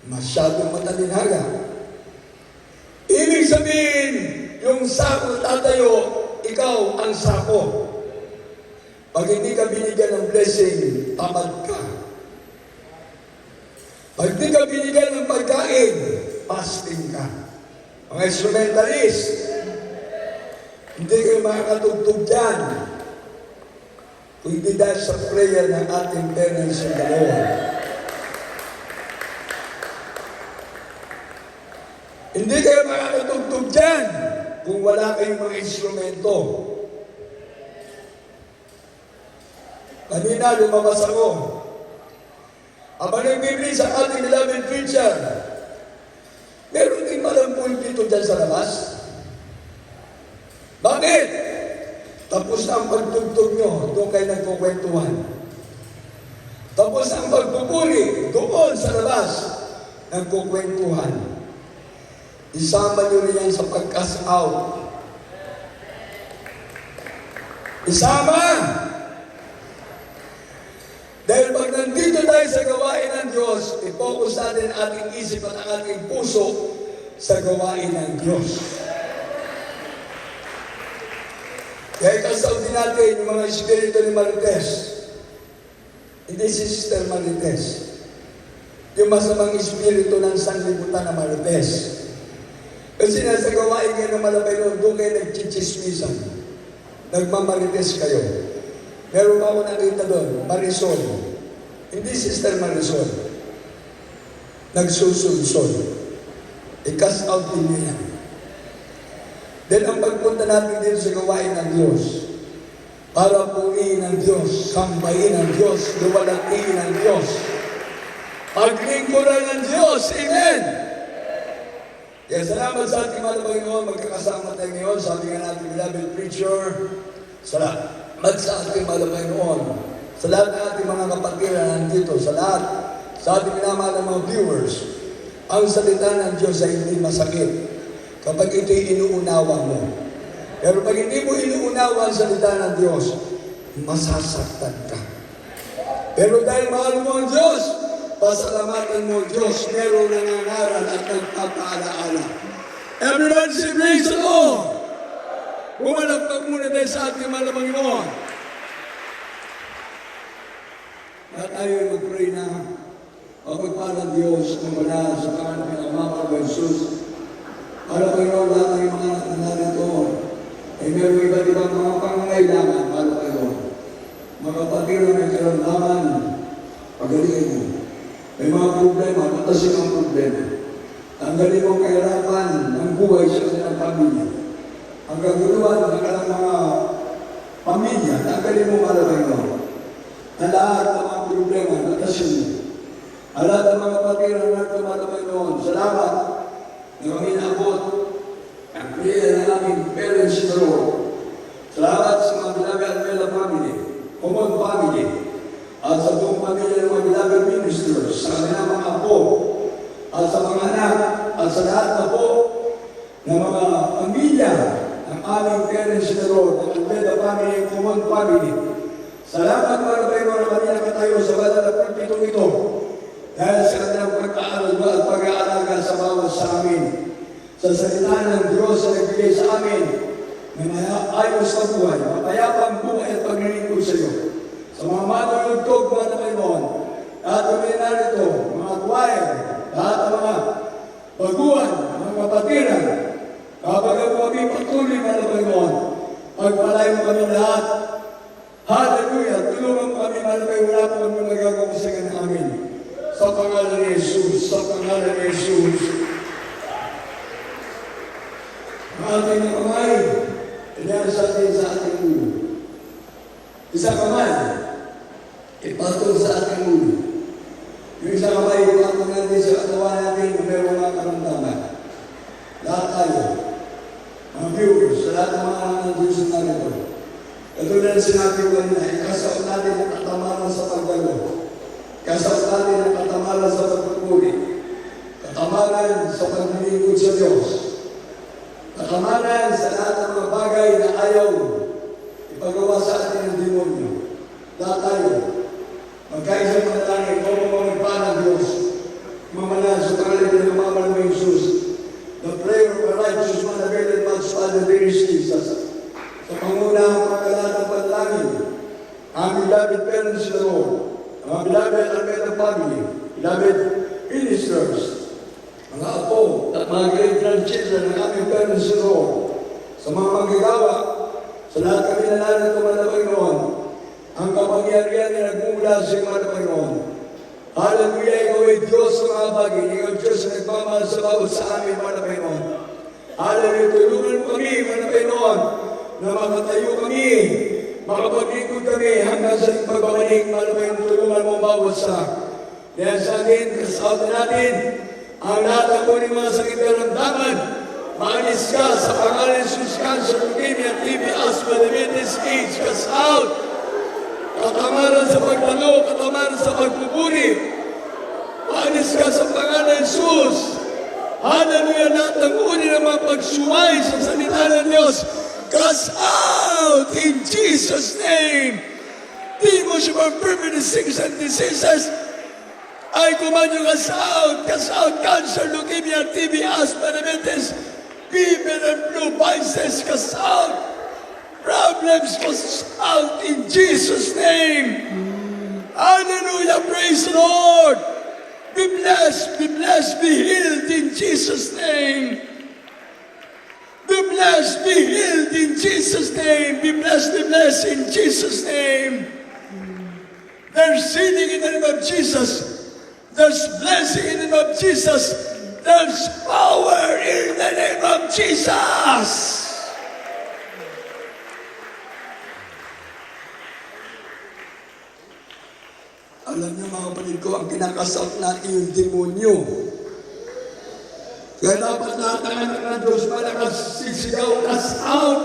Masyadong matalinhaga. Ibig sabihin, yung sako tatayo, ikaw ang sako. Pag hindi ka binigyan ng blessing, tamad ka. Pag hindi ka binigyan ng pagkain, fasting ka. Mga instrumentalist, hindi kayo makakatugtog dyan. Kung hindi dahil sa prayer ng ating parents in the Lord. Hindi kayo makakatugtog dyan kung wala kayong mga instrumento. Kanina, lumabas ako. Abang nagbibili sa ating beloved preacher, meron din palang pulpito dyan sa labas. Bakit? Tapos na ang pagtugtog nyo, doon kayo nagkukwentuhan. Tapos na ang pagpupuli, doon sa labas, nagkukwentuhan. Isama nyo rin yan sa pag-cast out. Isama! Dahil pag nandito tayo sa gawain ng Diyos, i-focus natin ang ating isip at ang ating puso sa gawain ng Diyos. Kaya ikasaw din natin yung mga espiritu ni Marites. Hindi si Sister Marites. yung masamang espiritu ng sanlibutan na marites. Kasi nasa gawain kayo ng malabay noon, doon kayo nagchichismisan. Nagmamarites kayo. Meron ba ako nakita doon? Marisol. Hindi Sister Marisol. Nagsusulsol. I-cast out din niya. Then ang pagpunta natin din sa gawain ng Diyos, para purihin ng Diyos, sambahin ng Diyos, luwalhatiin ng Diyos, paglingkuran ng Diyos. Amen! Kaya salamat sa ating mga Panginoon, magkakasama tayo ngayon, sabi nga natin, beloved preacher, salamat sa ating mga Panginoon, sa lahat ng ating mga kapatid na nandito, sa lahat, sa ating minamahal ng mga viewers, ang salita ng Diyos ay hindi masakit kapag ito'y inuunawa mo. Pero pag hindi mo inuunawa ang salita ng Diyos, masasaktan ka. Pero dahil mahal mo ang Diyos, pasalamatan mo ang Diyos, meron nangangaral at nagpapaalaala. Everyone say, praise the Lord! Bumalagpag muna tayo sa ating mahal na Panginoon. At tayo mag-pray na pagpagpalang Diyos ng wala sa pangalan ng Ama ng Jesus. Para Panginoon, lahat ng mga narito ay meron iba't ibang mga pangangailangan, para Panginoon. Mga kapatid na may karamdaman, pagalingin mo. May mga problema, matasin ang problema. Tanggalin mo kahirapan ng buhay sa kanilang pamilya. Ang kaguluhan ng kanilang mga pamilya, tanggalin mo malabay mo. Ang lahat ng mga problema, matasin mo. Ang lahat ng mga patira na tumalabay noon, salamat na kami naabot ang prayer ng aming parents in the Lord. Salamat sa mga beloved Almela family, common family, at sa buong pamilya ng mga beloved ministers, sa kanilang mga apo, at sa mga anak, at sa lahat na po ng mga pamilya ng aming parents in the Lord, ang Almela family, common family. Salamat para kayo na kami nakatayo sa banal na pulpitong ito. Dahil sa kanilang pagkaaral at pag-aalaga sa bawat sa amin, sa salita ng Diyos na nagbigay sa amin, na ayos na buhay, mapayapang buhay at paglilingkod sa iyo. Sa mga manunugtog, mga Panginoon, lahat ng mga narito, mga choir, lahat ng mga baguhan, mga kapatiran, kapag ang kami patuloy, mga Panginoon, pagpalay mo kami lahat. Hallelujah! Tulungan mo kami, mga Panginoon, wala po kami magagawa sa ganang amin. Sa pangalan ni Jesus, sa pangalan ni Jesus. Ang ating kamay, inayos sa ating ulo. Isang kamay, ipatol sa ating ulo. Yung isang kamay, ipatol natin sa katawan natin kung meron mga karamdaman. Lahat tayo, mga viewers, sa lahat ng mga nandun sa narito. Katulad na sinabi ko na, ikasaot natin ang katamaran sa pagdalo. Ikasaot natin ang katamaran sa pagpupuli. Katamaran sa paglilingkod sa Diyos. Katamaran sa lahat ng mga bagay na ayaw ipagawa sa atin ng demonyo. Lahat tayo, magkaisang manalangin, o mamagpa ng Diyos. Mamalan sa pangalan ng mamalan ng Jesus. The prayer of a righteous man availeth much, Father, there is Jesus. Sa pangunahang pagkalat ng panalangin, ang beloved parents in the Lord, ang beloved Almela family, beloved ministers, mga apo at mga great-grandchildren ng aming parents in the Lord, sa mga manggagawa, sa lahat kami na narito mga Panginoon, ang kapangyarihan na nagmumula sa mga Panginoon. Hallelujah, ikaw ay Diyos sa mga bagay, ikaw Diyos na nagmamahal sa bawat sa amin mga Panginoon. Hallelujah, tulungan mo kami mga Panginoon, na makatayo kami, makapaglingkod kami hanggang sa pagbabalik, malamang tulungan mo bawat sa. Dahil sa atin, kasama natin, ang lahat ng kuning mga sakit na ramdaman, maalis ka sa pangalan ng Jesus, cancer, leukemia, TB, asthma, diabetes, AIDS, cast out. Katamaran sa pagtalo, katamaran sa pagpupuri. Maalis ka sa pangalan ng Jesus. Hallelujah, lahat ng kuning na mga pagsuway sa salita ng Diyos. Cast out in Jesus' name. Demons of permanent sickness and diseases. I command you cast out cancer, leukemia, TB, asthma, diabetes, fever and flu, vices, cast out. Problems cast out in Jesus' name. Hallelujah, praise the Lord. Be blessed, be healed in Jesus' name. Be blessed, be healed in Jesus' name. Be blessed in Jesus' name. There's healing in the name of Jesus. There's blessing in the name of Jesus. There's power in the name of Jesus. Alam niyo mga kapatid ko, ang kinakasal natin yung demonyo. Kaya dapat lahat ng anak ng Diyos malakas-sisigaw, cast out!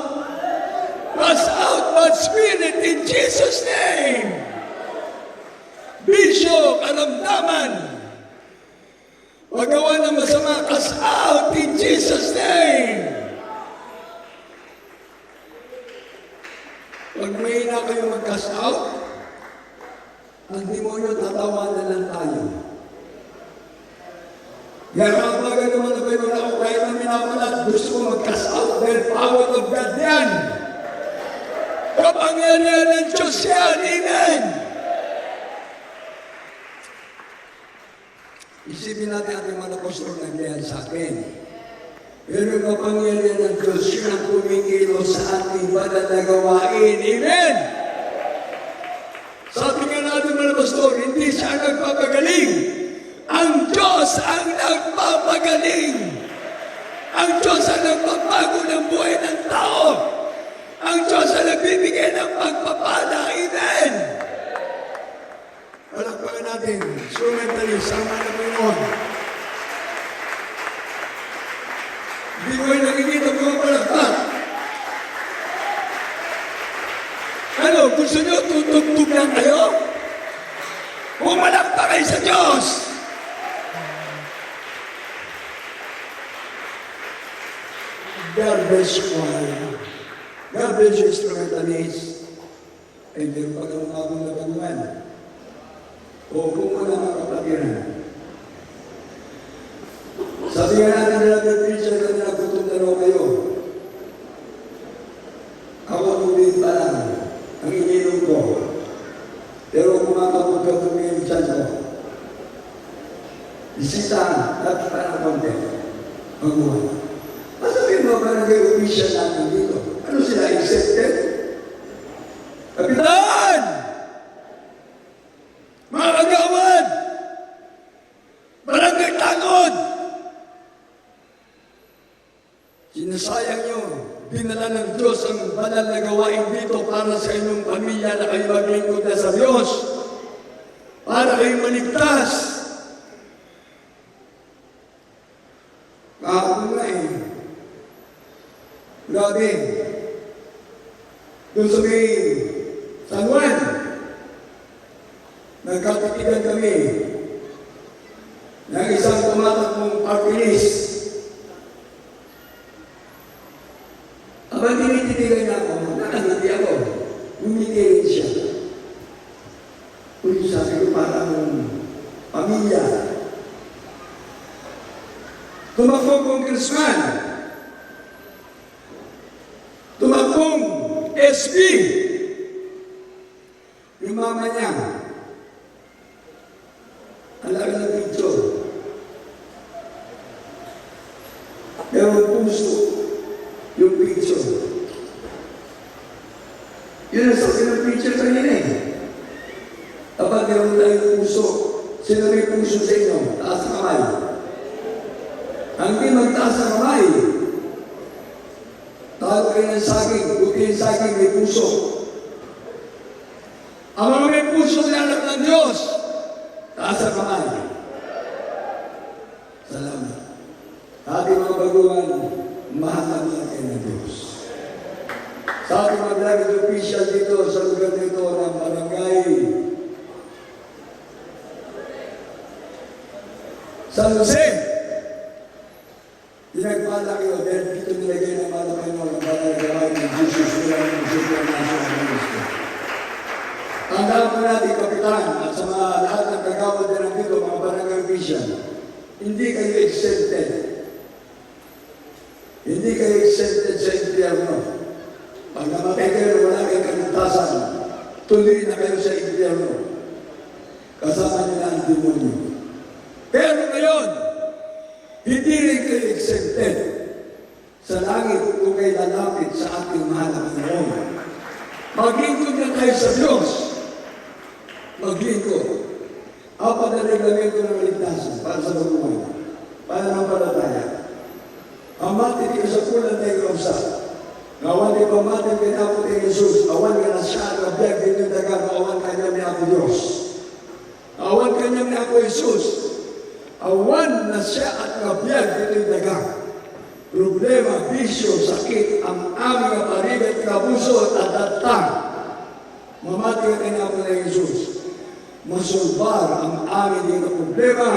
Cast out bad spirit in Jesus' name! Bisyo, karamdaman, magawa ng masama, cast out in Jesus' name! Pag may na kayo mag-cast out, ang demonyo, tatawanan lang tayo. Yarapagan naman na kayo na ako kahit na minapalat, gusto ko mag-cast out dahil power of God yan. Kapangyarihan ng Diyos yan. Amen. Isipin natin ating mga apostol na ganyan sa akin. Pero yung kapangyarihan ng Diyos, yun ang kumikilo sa ating banal na gawain. Amen. Sabi nga natin mga pastor, hindi siya nagpapagaling. Ang Diyos ang nagpapagaling. Ang Diyos ang nagpapago ng buhay ng tao. Ang Diyos ang nagbibigay ng pagpapala. Amen. Palakpakan natin. Instrumentally, sama na mo yun. Hindi ko yung nakikita mga palakpak. Ano, gusto nyo tutugtog lang kayo? Pumalakpak kayo sa Diyos! God bless you all. God bless you, instrumentalists. Ay, meron pa kang mga nabanguan. O kung wala mga kapatiran. Sabi nga natin na nag-preacher na nagkutung na raw kayo. Ako tubig pa lang ang ininom ko. Pero kumakabog ka tumingin dyan ko. Isita, dapat pa ng konti. Magbuhay. Masabihin mo ba nag-official natin dito? Ano sila, accepted? Kapitan! Mga kagawad! Barangay Tangod! Sinasayang nyo, dinala ng Diyos ang banal na gawain dito para sa inyong pamilya na kayo maglingkod na sa Diyos. Para kayo maligtas. Kahapon na eh. Grabe. Doon sa may San Juan, nagkatitigan kami ng isang tumatakbong party list. Abang tinititigan niya ako, nakangiti ako, umitirin siya. Uy, sabi ko parang pamilya. Tumakbong congressman, tumakbong SB, yung mama niya, ang laki ng picture. Pero puso, yung picture. Yun ang sabi ng picture kanina eh. Kapag meron tayong puso, sino may puso sa inyo? Taas ang kamay. Ang di magtaas ang kamay, tawag kayo ng saging, buti yung saging may puso. Ang mga may puso sa anak ng Diyos, taas ang kamay. Salamat. Ating mga baguhan, mahal na mahal kayo ng Diyos. Sa ating mga village official dito sa lugar nito ng barangay San Jose, pinagpala kayo dahil dito nilagay ng mga kayo ng barangay ng Jesus ng National Ministry. Tandaan po natin, Kapitan, at sa mga lahat ng kagawad na nandito, mga barangay official, hindi kayo exempted. Hindi kayo exempted sa impyerno. Pag namatay kayo, wala kayong kaligtasan. Tuloy na kayo sa impyerno. Kasama nila ang demonyo. Pero ngayon, hindi rin kayo exempted sa langit kung kayo lalapit sa ating mahal na Panginoon. Maglingkod na tayo sa Diyos. Maglingkod. Apat na reglamento ng ligtasan para sa buhay. Pananampalataya. Amati kayo sa kulang tayo kausa. Ngawan di pamati kayo na po tayo Jesus. Awan ka na siya at nabiyag din yung dagang. Awan ka niya ni ako Diyos. Awan ka niya ni ako Jesus. Awan na siya at nabiyag din yung dagang. Problema, bisyo, sakit, ang aming kaparigat, kabuso at datang. Mamati ka na ako na Jesus. Masulbar ang aming dito problema.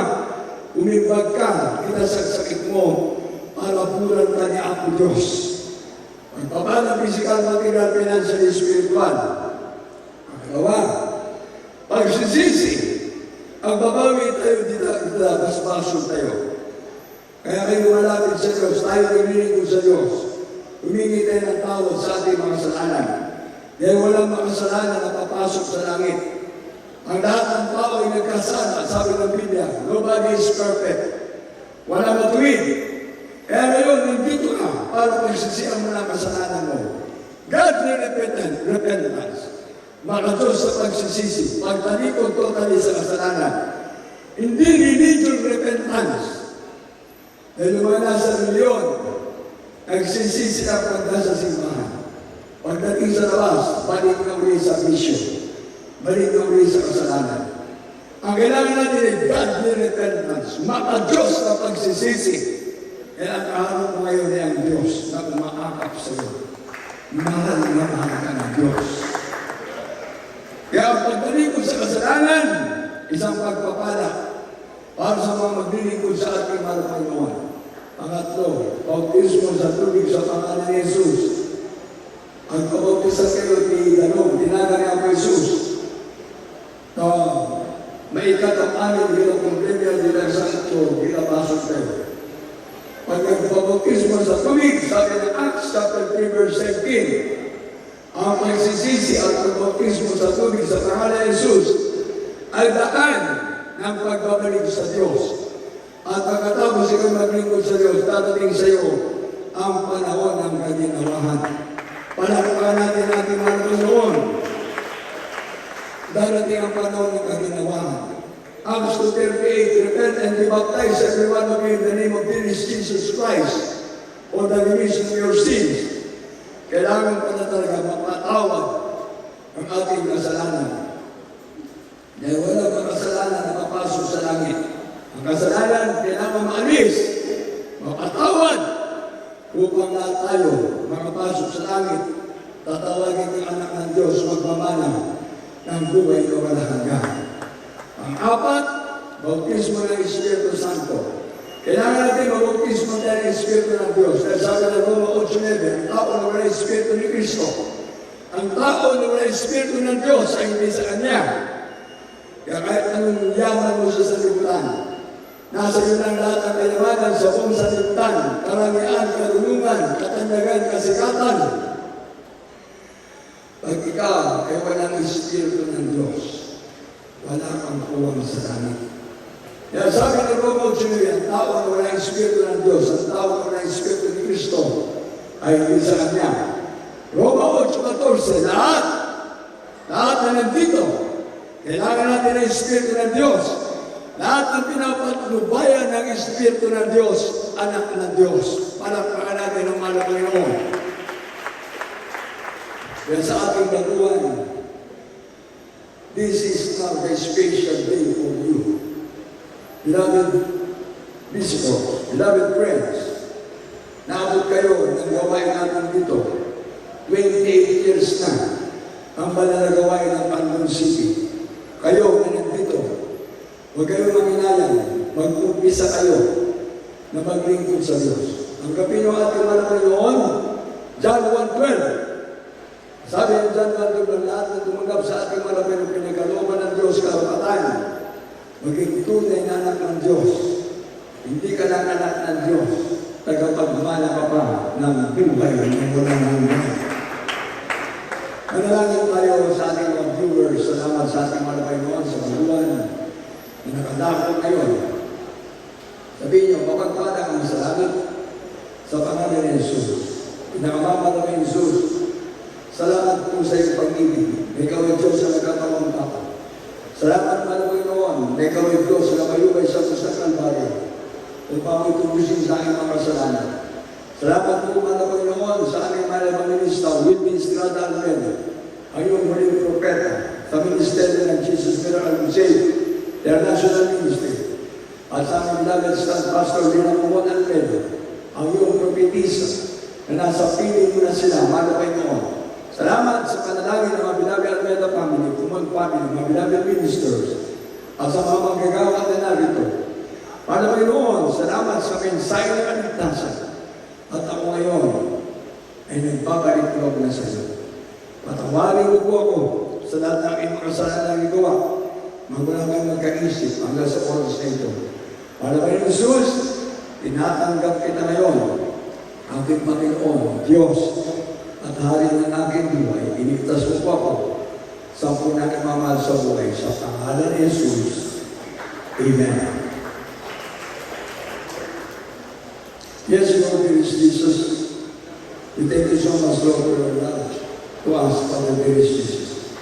Umimbag ka, kinasakit mo, para bulan ka ni Apo Diyos. Pagpapala, physical, material, financial, spiritual. Pagkalawa, pagsisisi, ang babawi tayo dito, basbasyon tayo. Kaya kayo malapit sa Diyos, tayo naglilingkod sa Diyos. Humingi tayo ng tawad sa ating mga kasalanan. Dahil walang makasalanan na papasok sa langit. Ang lahat ng tao ay nagkasala, sabi ng Biblia, nobody is perfect. Walang matuwid. Kaya ngayon, nandito ka para pagsisihan mo ng kasalanan mo. Godly repentance. Makatos sa pagsisisi. Pagtalikod totally sa kasalanan. Hindi religion repentance. Dahil mga nasa milyon, nagsisisi ang pagda sa simbahan. Pagdating sa labas, balik na uli sa bisyo. Balik na uli sa kasalanan. Ang kailangan natin ay godly repentance. Maka-Diyos na pagsisisi. Kaya ang kaharap mo ngayon ay ang Diyos na umaakap sa iyo. Mahal na mahal ka ng Diyos. Kaya ang pagdalikod sa kasalanan, isang pagpapala para sa mga maglilingkod sa ating mahal na Panginoon. Pangatlo, bautismo sa tubig sa pangalan ni Jesus. Ang kabautismo kayo ni Danog, tinaga niya po Jesus. Maikat ang amin bilang kumplenya bilang sakto, bilang pasok tayo. Pag nagbabautismo sa tubig, sabi ng Acts chapter 3 verse 17, ang pagsisisi at pagbautismo sa tubig sa pangalan ni Jesus ay daan ng pagbabalik sa Diyos. At pagkatapos ikaw maglingkod sa Diyos, dadating sa iyo ang panahon ng kaginawahan. Palakpakan natin ating mga Panginoon. Darating ang panahon ng kaginawahan. Acts 2:38, repent and be baptized every one of you in the name of Jesus Christ for the remission of your sins. Kailangan pa na talaga mapatawad ang ating kasalanan. Dahil wala pang kasalanan na papasok sa langit. Ang kasalanan, kailangan maalis, mapatawad, upang lahat tayo makapasok sa langit, tatawagin ng anak ng Diyos, magmamana ng buhay na walang hanggan. Ang apat, bautismo ng Espiritu Santo. Kailangan natin mag-bautismo ng Espiritu ng Diyos. Dahil sabi ng Roma 8:9, ang tao na wala Espiritu ni Cristo. Ang tao na wala Espiritu ng Diyos ay hindi sa Kanya. Kaya kahit anong yaman mo sa sanlibutan, nasa iyo ng lahat ang kayamanan sa buong sanlibutan, karangian, karunungan, katanyagan, kasikatan. Pag ikaw ay walang Espiritu ng Diyos, wala kang kuwang sa langit. Kaya sabi ng Roma 8:9, ang tao na walang Espiritu ng Diyos, ang tao na walang Espiritu ni Cristo, ay hindi sa Kanya. Roma 8:14, lahat na nandito, kailangan natin ang Espiritu ng Diyos. Lahat ng pinapatnubayan ng Espiritu ng Diyos, anak ng Diyos. Palakpakan natin ang mahal na Panginoon. Kaya sa ating baguhan, this is now the special day for you. Beloved visitors, beloved friends, naabot kayo ng gawain natin dito. 28 years na ang pananagawain ng Pandon City. Kayo na nandito, huwag kayong manginayang, mag-umpisa kayo na maglingkod sa Diyos. Ang kapino ating mga Panginoon, John 1:12. Sabi ng John 1:12, lahat na tumanggap sa ating mga Panginoon, pinagkalooban ng Diyos, karapatan, maging tunay na anak ng Diyos. Hindi ka lang anak ng Diyos, tagapagmana ka pa ng buhay ng walang hanggan. Manalangin tayo sa ating mga viewers, salamat sa ating mga Panginoon sa buwan na nakadako ngayon Sabihin niyo, mapagpala kami sa langit sa pangalan ni Jesus. Pinakamama namin Jesus. Salamat po sa iyong pag-ibig. Ikaw ay Diyos sa nagkatawang tao. Salamat man Panginoon na ikaw ay Diyos na mayubay sa kusang Kalbaryo upang mo'y tubusin sa aking mga kasalanan. Salamat po man Panginoon sa aming malamang minista, Wilvin Estrada Almeida, ang iyong huling propeta sa ministeryo ng Jesus Miracle Crusade, their national ministry, at sa aming beloved stand pastor Lina Pumon Almeida, ang iyong propetisa na nasa piling mo na sila, mahal Panginoon. Salamat sa panalangin ng mga beloved Almeida family, Pumon family, mga beloved ministers, at sa mga manggagawa na narito. Mahal Panginoon, salamat sa mensahe ng kaligtasan. At ako ngayon ay nagbabalik loob na sa iyo. Patawarin mo po ako sa lahat ng aking makasalanan na gigawa. Magulang kang magkaisip hanggang sa oras na ito. Mahal Panginoon Jesus, tinatanggap kita ngayon, aking Panginoon, Diyos, at hari ng aking buhay. Iligtas mo po ako sa punang mamahal sa buhay. Sa pangalan ni Jesus. Amen. Yes, Lord, dear Jesus, we thank you so much, Lord, for your love to us, Father, dear Jesus.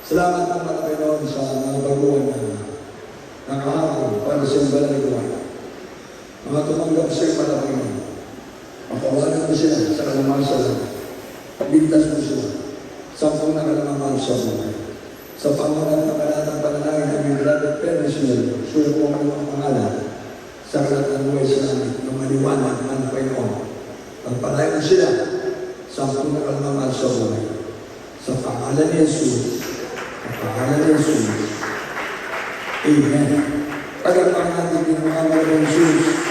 Salamat po, Panginoon, sa mga baguhan na nakahapon para sa iyong banal na mga tumanggap sa iyong Panginoon. Mapawalan mo sila sa kalamasan. Ligtas mo sila sa punang kalamasan sa buhay. Sa pangalan ng kalatang panalangin ng aming beloved parents nila, suyo po ang mga pangalan sa kalatang buhay sa namin, ng maliwanag ng Panginoon. Pagpalayan sila sa punang kalamasan sa buhay. Sa pangalan ni Jesus, sa pangalan ni Jesus. Amen. Pagkakaan natin yung mga mga ng Jesus.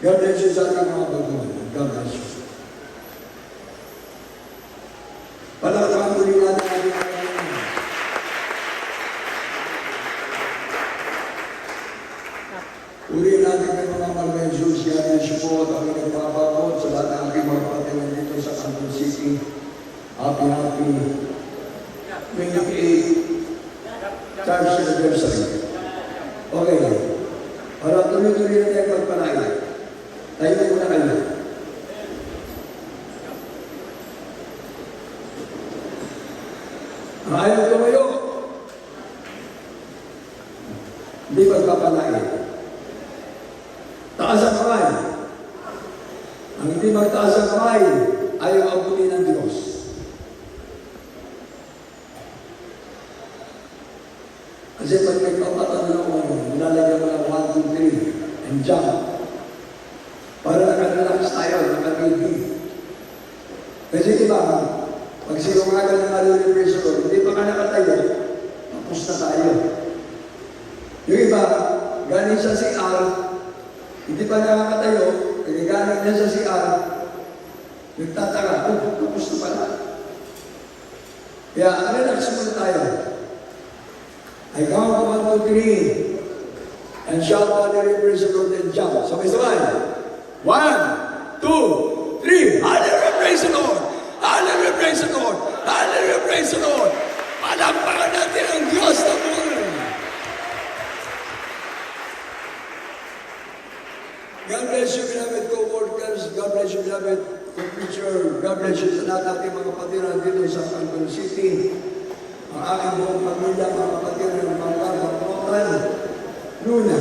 God bless you sa ating mga baguhan. God bless you. Palakpakan muli natin ating mga baguhan. Uli natin ng mga mga Jesus. God bless you po at ang nagpapakot sa lahat ng aking mga kapatinan dito sa Canton City. Happy 28 Church Anniversary. Okay. Para tuloy-tuloy na tayo pagpalain. Tayo muna kayo. Ayaw tumayo. Hindi pagpapalain. Taas ang kamay. Ang hindi magtaas ang kamay, ayaw abutin ng Diyos. Kasi pag may papatanong mo, nilalagyan mo ng 1, 2, 3, and jump. Para nakarelax tayo, nakarelax. Kasi iba, pag sinungagan ng alulong preso, hindi pa ka nakatayo, tapos na tayo. Yung iba, galing sa CR, hindi pa nakakatayo, galing niya sa CR, nagtataka, tapos na pala. Kaya, relax muna tayo. I count 1, 2, 3, and shout out the praise the Lord and jump. Sabay-sabay. 1, 2, 3. Hallelujah, praise the Lord. Hallelujah, praise the Lord. Hallelujah, praise the Lord. Palampakan natin ang Diyos na buhay. God bless you, beloved co-workers. God bless you, beloved co-preacher. God bless you sa lahat natin mga kapatiran dito sa Canton City. Ang aking buong pamilya, mga kapatiran ng Pangkal, Luna.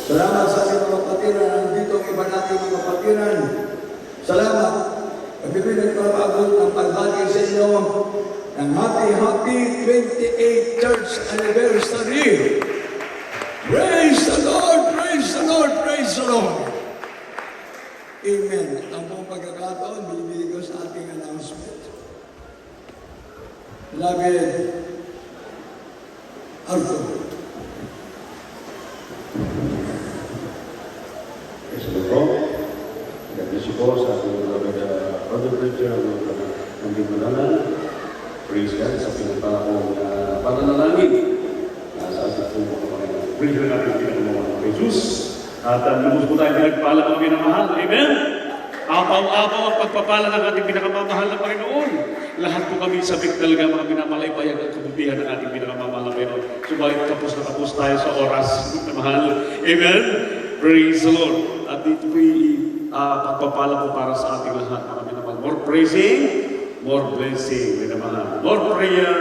Salamat sa ating mga kapatiran. Dito ang iba natin mga kapatiran. Salamat. Pagpipin nagpapagod ng pagbati sa inyo ng happy 28th Church Anniversary. Praise the Lord! Praise the Lord! Praise the Lord! Amen. Ang buong pagkakataon, binibigay ko sa ating announcement. Beloved Arthur. Praise the Lord. God bless you po sa ating brother preacher ng Bimalanan. Praise God sa pinagpapong pananalangin sa ating preacher natin pinagpapong Jesus. At lubos po tayo pinagpala ng pinamahal. Amen? Apaw-apaw ang pagpapala ng ating pinakamamahal na Panginoon. lahat po kami sabik talaga mga pinamalaybayan at kabutihan ng ating pinakamamahal na Panginoon. Subalit tapos na tapos tayo sa oras na mahal. Amen? Praise the Lord. At ito po'y pagpapala po para sa ating lahat mga pinamahal. More praising, more blessing, minamahal. More prayer,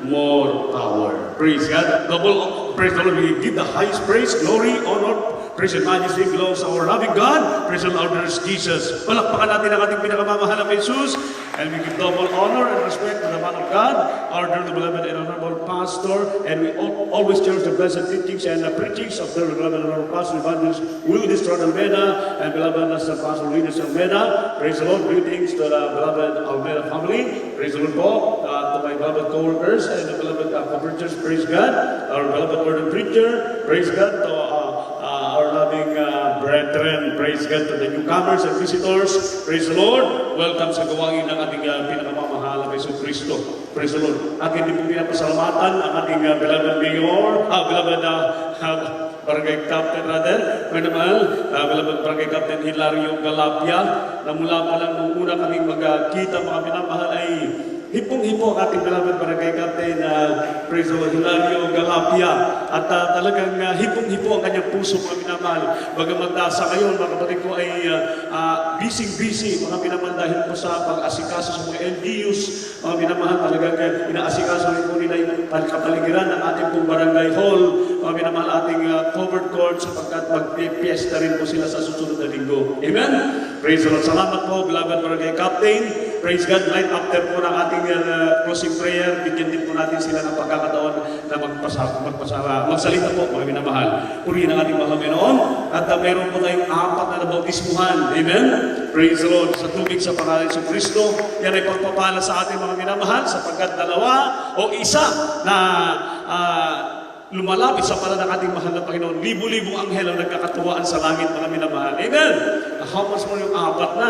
more power. Praise God. Double praise the Lord. We give the highest praise, glory, honor, praise and majesty belongs to our loving God. Praise the Lord, Jesus. Palakpakan natin ang ating pinakamamahal na Jesus. And we give double honor and respect to the man of God, our dearly beloved and honorable pastor. And we always cherish the blessed teachings and the preachings of the beloved and honorable pastor, evangelist Will Destroy Almeida, and beloved Pastor Linus Almeida. Praise the Lord. Greetings to the beloved Almeida family. Praise the Lord po. To my beloved co-workers and the beloved co-preachers. Praise God. Our beloved Lord and preacher. Praise God. To our loving brethren. Praise God. To the newcomers and visitors. Praise the Lord. Welcome sa gawain ng ating pinakamamahal na Yesu Cristo. Praise the Lord. Akin din po pinapasalamatan ang ating beloved mayor, beloved barangay captain rather, beloved barangay captain Hilario Galapia, na mula pa lang nung una kaming magkita mga pinamahal ay hipong-hipo ang ating beloved barangay captain praise the Lord, Hilario Galapia, at talagang hipong-hipo ang kanyang puso mga pinamahal. Bagamat sa ngayon mga kapatid ko ay busy mga pinamahal dahil po sa pag-asikaso sa mga LGUs, mga pinamahal talagang inaasikaso rin po nila yung kapaligiran ng ating pong barangay hall, mga pinamahal ating covered court sapagkat mag-fiesta rin po sila sa susunod na linggo. Amen? Praise the Lord. Salamat po beloved barangay captain. Praise God. Right after po ng ating closing prayer, bigyan din po natin sila ng pagkakataon na magsalita po, mga minamahal. Purihin ang ating mga Panginoon. At meron po tayong 4 na nabautismuhan. Amen? Praise the Lord. Sa tubig sa pangalan ng Kristo, yan ay pagpapala sa ating mga minamahal sapagkat 2 o 1 na lumalapit sa pala ng ating mahal na Panginoon. Libo-libong anghel ang nagkakatuwaan sa langit, mga minamahal. Amen? How much more yung 4 na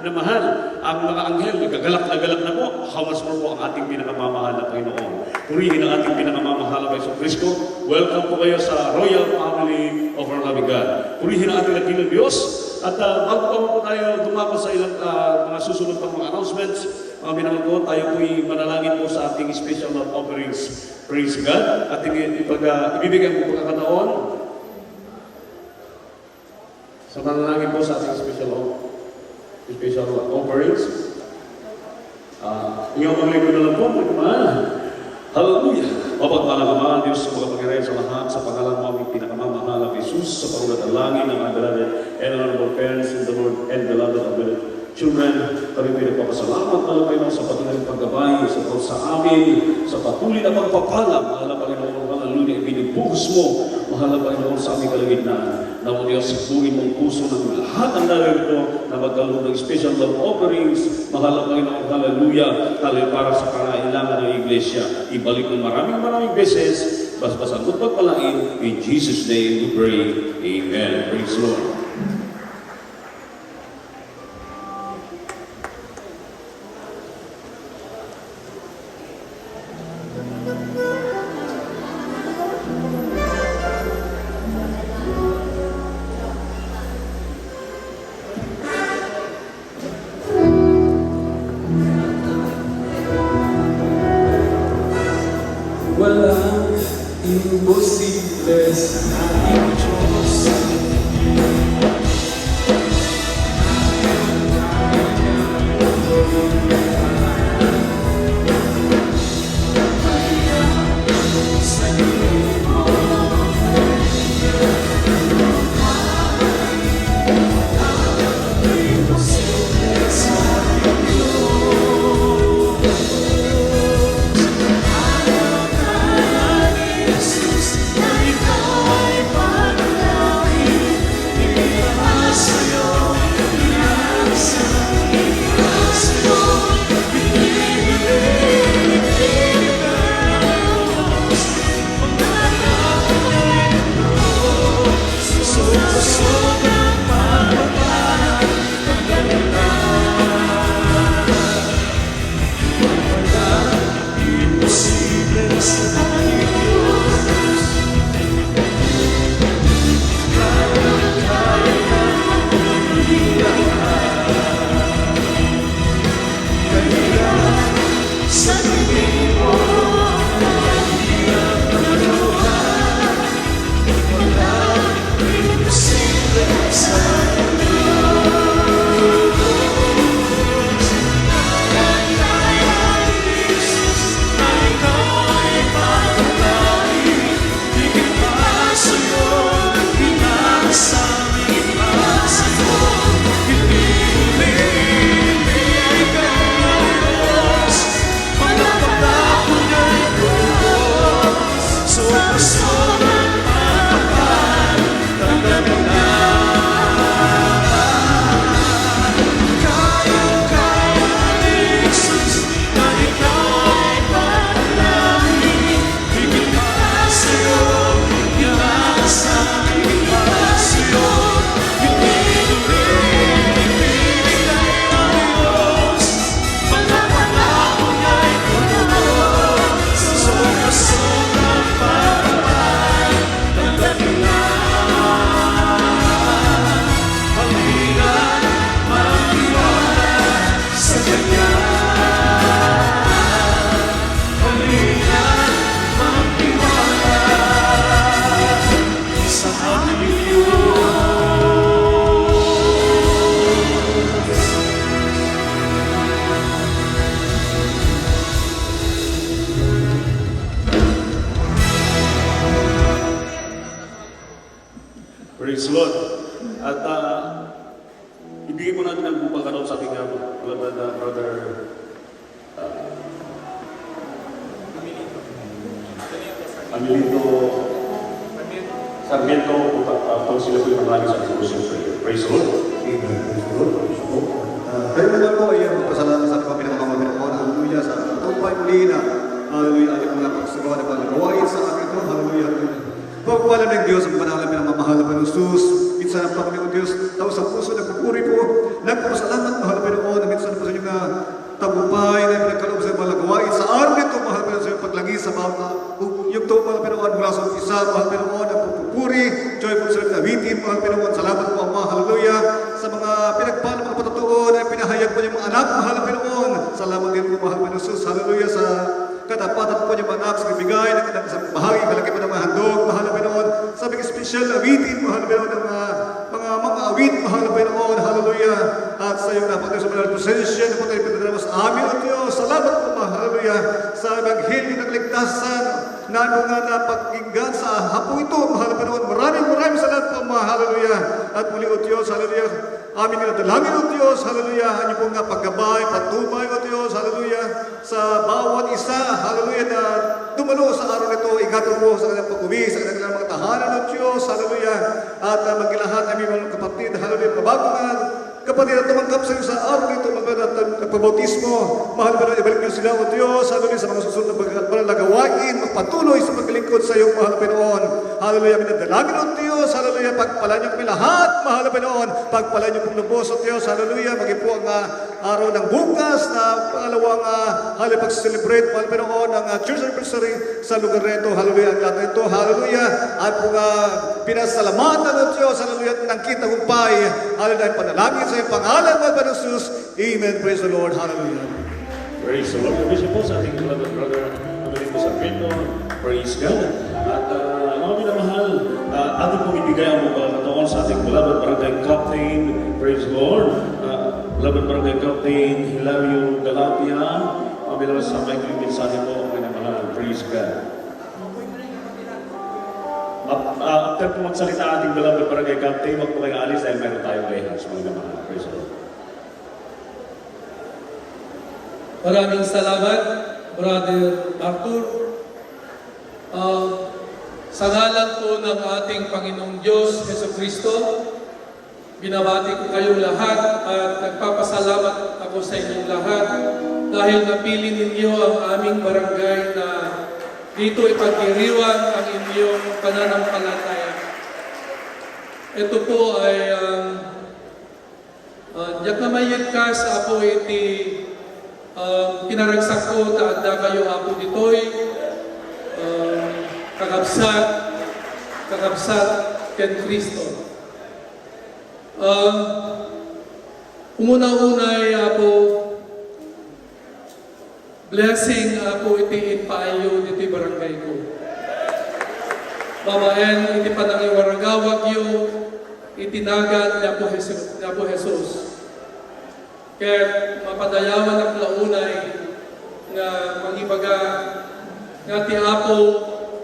minamahal? Ang mga anghel, nagagalak na po. How much more po ang ating pinakamamahal na Panginoon. Purihin ang ating pinakamamahal na Yesu Cristo. Welcome po kayo sa Royal Family of our loving God. Purihin ang ating nakilang Diyos. At bago po tayo dumako sa ilang mga susunod pang mga announcements, mga minamahal ko, tayo po'y manalangin po sa ating special love offerings. Praise God. At ibibigay mo pagkakataon sa manalangin po sa ating special offerings. Inyong maglingkod na lang po, mga kamahal. Hallelujah! Mapagpalang Ama, Diyos sa mga pagkirayan sa lahat, sa pangalan mo aming pinakamamahal na Jesus, sa pangulat ng langit ng mga beloved and honorable parents in the Lord and beloved of the children, kami pinagpapasalamat, mahal Panginoon, sa patuloy ng paggabay, sa amin, sa patuloy na pagpapala, mahal Panginoon, hallelujah, binibuhos mo, mahal Panginoon, sa aming kalagitnaan. Nawa Diyos, buhin mong puso ng lahat ng narito na magkaroon ng special love offerings, mahal Panginoon, hallelujah, para sa pangailangan ng Iglesia. Ibalik ng maraming beses, basbasan at pagpalain, in Jesus' name we pray, Amen. Praise the Lord. Walang imposible sa ating Diyos. Amilito Sarmiento, kung sila po yung maraming sa Jerusalem prayer. Praise the Lord. Amen. Praise the Lord. Praise the Lord. Tayo naman po ay pasalamat sa mga pinakamangaman. Hallelujah. Sa tagumpay muli na hallelujah. Ating mga pagsagawa na paggawain sa akin ito. Hallelujah. Pagpapalan ng Diyos ang panahal na pinamamahal na Panginoon. Minsan ang Panginoon Diyos, tao sa puso, nagpupuri po. Nagpapasalamat, mahal na Panginoon, na minsan po sa inyong tagumpay na pinagkaloob sa mga gawain. Sa araw nito, mahal na Panginoon, sa iyong paglagi sa mga yung to, mahal na Panginoon, mula sa umpisa, mahal na Panginoon, ang pupuri, joyful sa nabitin, mahal na Panginoon, salamat po, Ama, hallelujah, sa mga pinagpala, mga patotoo na pinahayag po niyong mga anak, mahal na Panginoon. Salamat din po, mahal na Panginoon, hallelujah, sa katapatan po niyong mga anak sa ibigay, sa bahagi, malaki po ng mga handog, mahal na Panginoon, sa mga special awitin, mahal na Panginoon, ng mga awit, mahal na Panginoon, hallelujah, at sa iyong napatay sa mga presensya, na po tayo pinadala sa amin, O Diyos, salamat po, hallelujah, sa ebanghelyo ng ligtasan, na mga napakinggan sa hapong ito, mahal na Panginoon, maraming salamat po, hallelujah, at muli, O Diyos, hallelujah, amin na dalangin, O Diyos, hallelujah, ang iyong pong paggabay, patubay, O Diyos, hallelujah, sa bawat isa, hallelujah, na dumalo sa araw nito, ingatan mo sa kanyang pag-uwi, sa kanyang mga tahanan, O Diyos, hallelujah, at magkilahat aming mga kapatid, hallelujah, mabago nga, kapatid na tumanggap sa iyo sa araw nito, at nagpabautismo, mahal ba na ibalik niyo sila, O Diyos, hallelujah, sa mga susunod na panalagawain, magpatuloy sa paglingkod sa iyong mahal na Panginoon, hallelujah, minadalangin, O Diyos, hallelujah, pagpala niyo kami lahat, mahal na Panginoon, pagpala niyo pong lubos, O Diyos, hallelujah, maging po ang araw ng bukas na pangalawang hallelujah, pag-celebrate, mahal na Panginoon, ang church anniversary sa lugar nito, hallelujah, ang lahat nito, hallelujah, at kung pinasalamatan, O Diyos, hallelujah, ng kita humpay, hallelujah, panalangin sa iyong pangalan, mahal na Jesus, amen, praise the Lord, hallelujah. Praise the Lord. Kabisyo po sa ating beloved brother, Amilito Sarmiento. Praise God. At mga minamahal, ating pong ibigay ang mga kataon sa ating beloved barangay captain. Praise the Lord. Beloved barangay captain, Hilario Galapia. Mabilang sa may mensahe po ang minamahal. Praise God. After po magsalita ating beloved barangay captain, wag po kayo alis dahil meron tayong lehas. Mga minamahal. Praise the Lord. Maraming salamat, Brother Arthur. Sa ngalan po ng ating Panginoong Diyos, Heso Kristo, binabati ko kayong lahat at nagpapasalamat ako sa inyong lahat dahil napili ninyo ang aming barangay na dito ipagdiriwang ang inyong pananampalataya. Ito po ay yak na mayit ka sa apo iti kinaragsak ko taadda kayo apo ditoy kakabsat ken Kristo. Umuna-unay apo blessing apo iti inpaayo ditoy barangay ko. Mamaen iti panangiwaragawag yo itinagan ni Apo Jesus. Kaya mapadayawan ang launay nga mangibaga nga ti Apo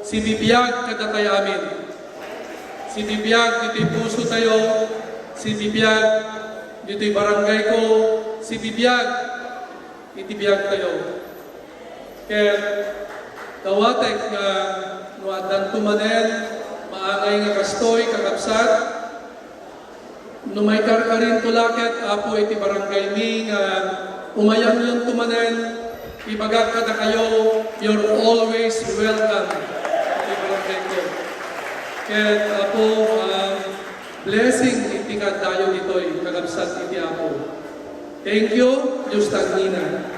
si bibiyag kada kay amin. Si bibiyag dito'y puso tayo, si bibiyag dito'y barangay ko, si bibiyag itibiyag tayo. Kaya dawatek nga nuadan tumanen, maangay nga kastoy, kakapsat, numay karkarin tulaket, apo iti barangay mi nga umayang yung tumanen, ibagag kada kayo, you're always welcome iti barangay ko. Kaya apo, blessing iti kadayo dito'y kagabsat iti apo. Thank you, Diyos tagnina.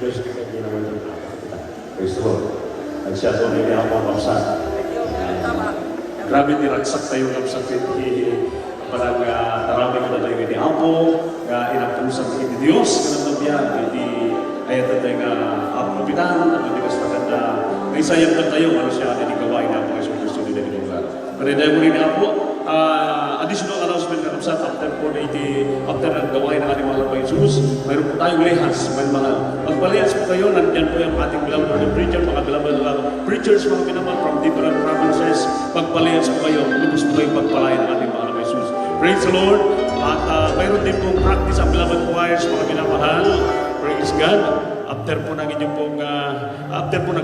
Diyos kita ginawa ng Praise the Lord. At siya po hindi ako kapsat. Grabe niragsak tayo kapsat iti parang tarami ko na tayo iti Apo, inapusan iti Diyos, kanang nabiyan, iti ayat tayo nga apupitan, at iti kastakan na naisayang ka tayo, ano siya iti gawain na po kasi gusto nila iti lugar. Pariday mo rin Apo, additional announcement na kapsat after ng gawain ng ating mahal na Jesus, mayroon po tayong lehas, may mahal. Magpalehas po kayo, nandiyan po yung ating beloved preacher, mga beloved preachers, mga pinaman from different provinces. Magpalehas po kayo, lubos po kayong pagpalayan ng ating mahal na Jesus. Praise the Lord! At mayroon din pong practice ang beloved choirs, mga pinamahal. Praise God. After po ng inyong pong, after po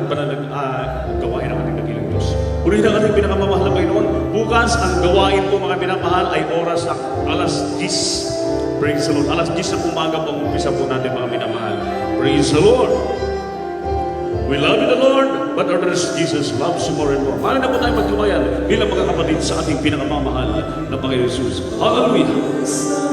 gawain ang ating dakilang Diyos. Purihin ang ating pinakamamahal na Panginoon. Bukas, ang gawain po mga pinamahal ay oras ng alas 10. Praise the Lord. Alas 10 ng umaga po ang umpisa po natin mga pinamahal. Praise the Lord. We love you the Lord, but others Jesus loves you more and more. Paano na po tayo magkabayan bilang mga kapatid sa ating pinakamamahal na Panginoon Jesus. Hallelujah!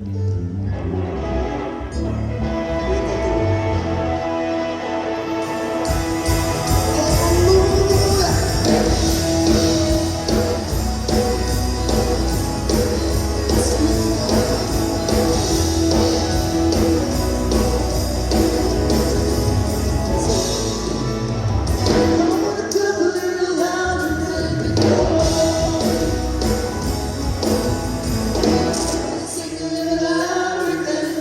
Sing a little louder than